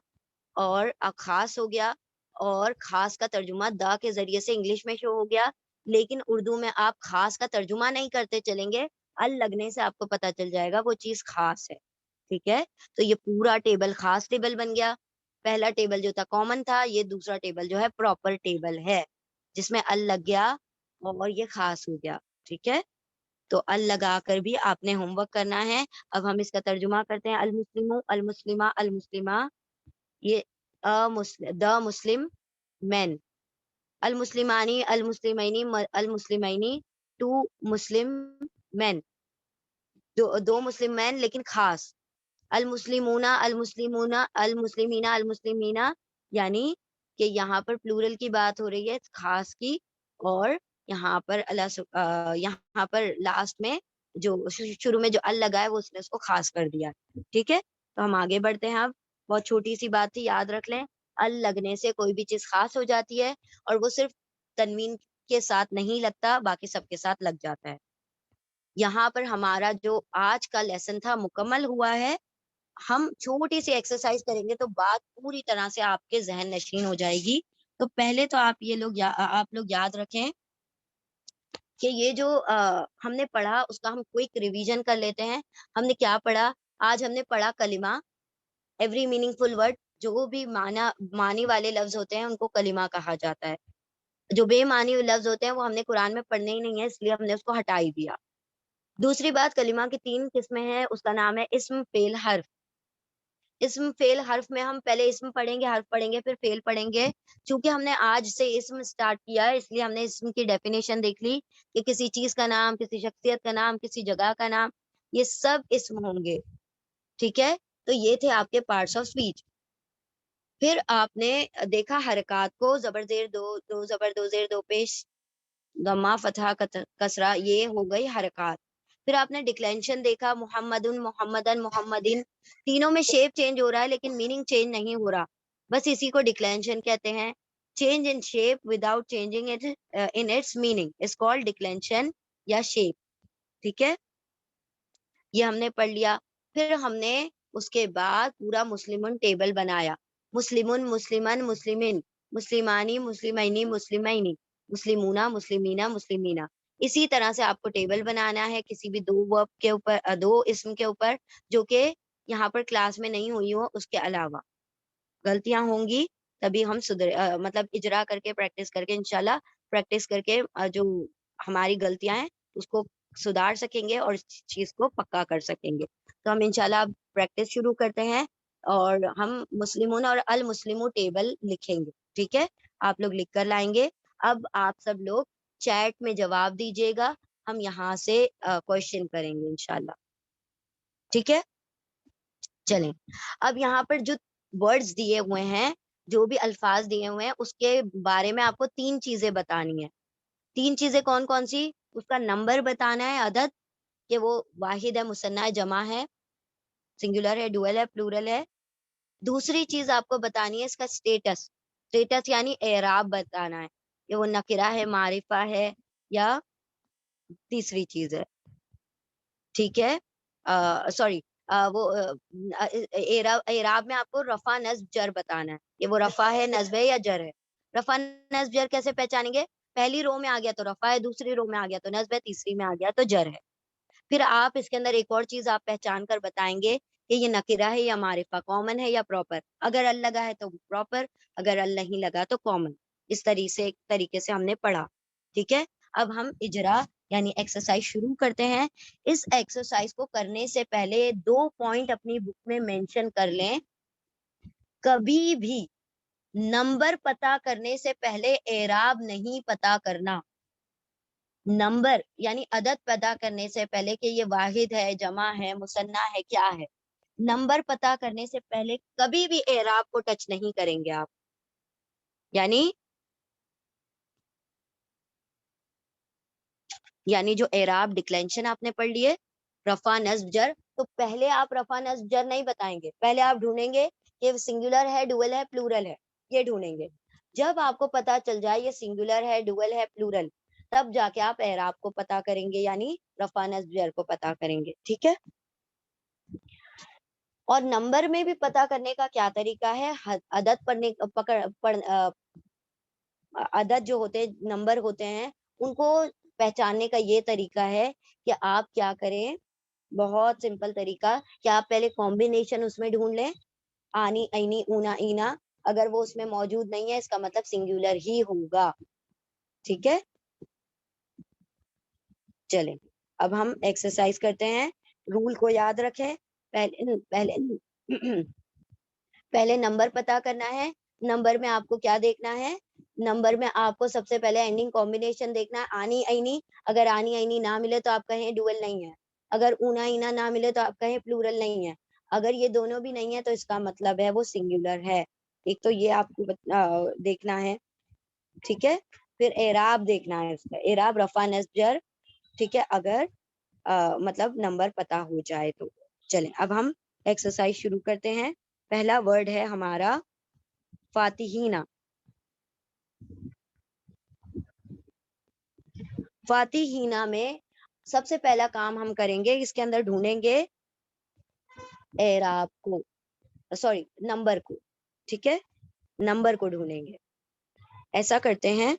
اور خاص ہو گیا, اور خاص کا ترجمہ دا کے ذریعے سے انگلش میں شو ہو گیا. لیکن اردو میں آپ خاص کا ترجمہ نہیں کرتے چلیں گے, ال لگنے سے آپ کو پتا چل جائے گا وہ چیز خاص ہے. ٹھیک ہے, تو یہ پورا ٹیبل خاص ٹیبل بن گیا. پہلا ٹیبل جو تھا کامن تھا, یہ دوسرا ٹیبل جو ہے پراپر ٹیبل ہے جس میں ال لگ گیا اور یہ خاص ہو گیا. ٹھیک ہے, تو ال لگا کر بھی آپ نے ہوم ورک کرنا ہے. اب ہم اس کا ترجمہ کرتے ہیں, المسلم المسلمہ المسلمہ, یہ دا مسلم مین, المسلمانی المسلمینی المسلمینی, ٹو مسلم مین, دو مسلم مین لیکن خاص, المسلمون المسلمون المسلمین المسلمین, یعنی کہ یہاں پر پلورل کی بات ہو رہی ہے خاص کی, اور یہاں پر یہاں پر لاسٹ میں جو شروع میں جو ال لگا ہے وہ اس نے اس کو خاص کر دیا. ٹھیک ہے, تو ہم آگے بڑھتے ہیں. اب بہت چھوٹی سی بات تھی, یاد رکھ لیں, ال لگنے سے کوئی بھی چیز خاص ہو جاتی ہے, اور وہ صرف تنوین کے ساتھ نہیں لگتا, باقی سب کے ساتھ لگ جاتا ہے. یہاں پر ہمارا جو آج کا لیسن تھا مکمل ہوا ہے. ہم چھوٹی سی ایکسرسائز کریں گے تو بات پوری طرح سے آپ کے ذہن نشین ہو جائے گی. تو پہلے تو آپ لوگ یاد رکھیں کہ یہ جو ہم نے پڑھا اس کا ہم کوئک ریویژن کر لیتے ہیں. ہم نے کیا پڑھا آج؟ ہم نے پڑھا کلمہ, ایوری میننگ فل ورڈ, جو بھی معنی والے لفظ ہوتے ہیں ان کو کلمہ کہا جاتا ہے. جو بے معنی لفظ ہوتے ہیں وہ ہم نے قرآن میں پڑھنے ہی نہیں ہے, اس لیے ہم نے اس کو ہٹا ہی دیا. دوسری بات, کلمہ کی 3 قسمیں ہیں, اس کا نام ہے اسم فعل حرف. اسم فعل حرف میں ہم پہلے اسم پڑھیں گے, حرف پڑھیں گے, پھر فعل پڑھیں گے. چونکہ ہم نے آج سے اسم سٹارٹ کیا ہے اس لیے ہم نے اسم کی ڈیفینیشن دیکھ لی کہ کسی چیز کا نام, کسی شخصیت کا نام, کسی جگہ کا نام, یہ سب اسم ہوں گے. ٹھیک ہے, تو یہ تھے آپ کے پارٹس آف اسپیچ. پھر آپ نے دیکھا حرکات کو, زبر زیر دو, دو زبر دو زیر دو پیش, ضمہ فتحہ کسرہ, یہ ہو گئی حرکات. پھر آپ نے ڈکلینشن دیکھا, محمد محمدن محمدین, تینوں میں شیپ چینج ہو رہا ہے لیکن میننگ چینج نہیں ہو رہا, بس اسی کو ڈکلینشن کہتے ہیں. Change in shape without changing in its meaning is called declension یا شیپ. ٹھیک ہے, یہ ہم نے پڑھ لیا. پھر ہم نے اس کے بعد پورا مسلمن ٹیبل بنایا, مسلمن مسلمن مسلمن, مسلمانی مسلمینی مسلمینی, مسلمونہ مسلمینہ مسلمینہ. اسی طرح سے آپ کو ٹیبل بنانا ہے کسی بھی 2 ورب کے اوپر, 2 اسم کے اوپر, جو کہ یہاں پر کلاس میں نہیں ہوئی ہو. اس کے علاوہ غلطیاں ہوں گی تبھی ہم مطلب اجرا کر کے پریکٹس کر کے انشاءاللہ پریکٹس کر کے جو ہماری غلطیاں ہیں اس کو سدھار سکیں گے اور اس چیز کو پکا کر سکیں گے. تو ہم انشاءاللہ پریکٹس شروع کرتے ہیں اور ہم مسلمون اور المسلموں ٹیبل لکھیں گے. ٹھیک ہے, آپ لوگ لکھ کر لائیں گے. اب آپ سب لوگ چیٹ میں جواب دیجیے گا, ہم یہاں سے کوشچن کریں گے انشاءاللہ, ٹھیک ہے. چلیں, اب یہاں پر جو ورڈز دیے ہوئے ہیں, جو بھی الفاظ دیے ہوئے ہیں, اس کے بارے میں آپ کو 3 چیزیں بتانی ہیں. 3 چیزیں کون کون سی؟ اس کا نمبر بتانا ہے, عدد, کہ وہ واحد ہے, مثنیٰ ہے, جمع ہے, سنگولر ہے, ڈوئل ہے, پلورل ہے. دوسری چیز آپ کو بتانی ہے اس کا اسٹیٹس. اسٹیٹس یعنی اعراب بتانا ہے کہ وہ نکرہ ہے, معرفہ ہے, یا تیسری چیز ہے, ٹھیک ہے. سوری, وہ اعراب میں آپ کو رفع نصب جر بتانا ہے کہ وہ رفع ہے, نصب ہے, یا جر ہے. رفع نصب جر کیسے پہچانیں گے؟ پہلی رو میں آ گیا تو رفع ہے, دوسری رو میں آ گیا تو نصب ہے, تیسری میں آ گیا تو جر ہے. پھر آپ اس کے اندر ایک اور چیز آپ پہچان کر بتائیں گے کہ یہ نکرہ ہے یا معرفہ, کامن ہے یا پراپر. اگر ال لگا ہے تو پراپر, اگر ال نہیں لگا تو کامن. اس طریقے سے ہم نے پڑھا, ٹھیک ہے. اب ہم اجرا یعنی ایکسرسائز شروع کرتے ہیں. اس ایکسرسائز کو کرنے سے پہلے 2 پوائنٹ اپنی بک میں مینشن کر لیں. کبھی بھی نمبر پتا کرنے سے پہلے اعراب نہیں پتا کرنا. نمبر یعنی عدد پیدا کرنے سے پہلے کہ یہ واحد ہے, جمع ہے, مثنیٰ ہے, کیا ہے, نمبر پتا کرنے سے پہلے کبھی بھی اعراب کو ٹچ نہیں کریں گے آپ. یعنی جو اعراب ڈکلینشن آپ نے پڑھ لیے, رفع نصب جر, تو پہلے آپ رفع نصب جر نہیں بتائیں گے. پہلے آپ ڈھونڈیں گے کہ سنگولر ہے, ڈوئل ہے, پلورل ہے, یہ ڈھونڈیں گے. جب آپ کو پتا چل جائے یہ سنگولر ہے, ڈوئل ہے, پلورل, تب جا کے آپ اعراب کو پتا کریں گے, یعنی رفع نصب جر کو پتا کریں گے, ٹھیک ہے. اور نمبر میں بھی پتا کرنے کا کیا طریقہ ہے؟ عدد عدد جو ہوتے نمبر ہوتے ہیں ان کو پہچاننے کا یہ طریقہ ہے کہ آپ کیا کریں, بہت سمپل طریقہ, کہ آپ پہلے کمبینیشن اس میں ڈھونڈ لیں, آنی, اینی, اونا, اینا. اگر وہ اس میں موجود نہیں ہے اس کا مطلب سنگولر ہی ہوگا, ٹھیک ہے. چلیں اب ہم ایکسرسائز کرتے ہیں. رول کو یاد رکھیں. پہلے نمبر پتا کرنا ہے. نمبر میں آپ کو کیا دیکھنا ہے؟ نمبر میں آپ کو سب سے پہلے اینڈنگ کمبینیشن دیکھنا ہے, آنی, اینی. اگر آنی, اینی نہ ملے تو آپ کہیں ڈوئل نہیں ہے. اگر اونا, اینا نہ ملے تو آپ کہیں پلورل نہیں ہے. اگر یہ دونوں بھی نہیں ہے تو اس کا مطلب ہے وہ سنگولر ہے. ایک تو یہ آپ کو دیکھنا ہے, ٹھیک ہے. پھر اعراب دیکھنا ہے اس کا, اعراب رفع نصب جر, ٹھیک ہے, اگر مطلب نمبر پتا ہو جائے تو. چلیں اب ہم ایکسرسائز شروع کرتے ہیں. پہلا ورڈ ہے ہمارا فاتحینہ. فاتحینہ میں سب سے پہلا کام ہم کریں گے, اس کے اندر ڈھونڈیں گے اعراب کو, سوری نمبر کو, ٹھیک ہے, نمبر کو ڈھونڈیں گے. ایسا کرتے ہیں,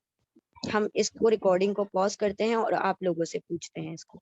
ہم اس کو ریکارڈنگ کو پاز کرتے ہیں اور آپ لوگوں سے پوچھتے ہیں اس کو.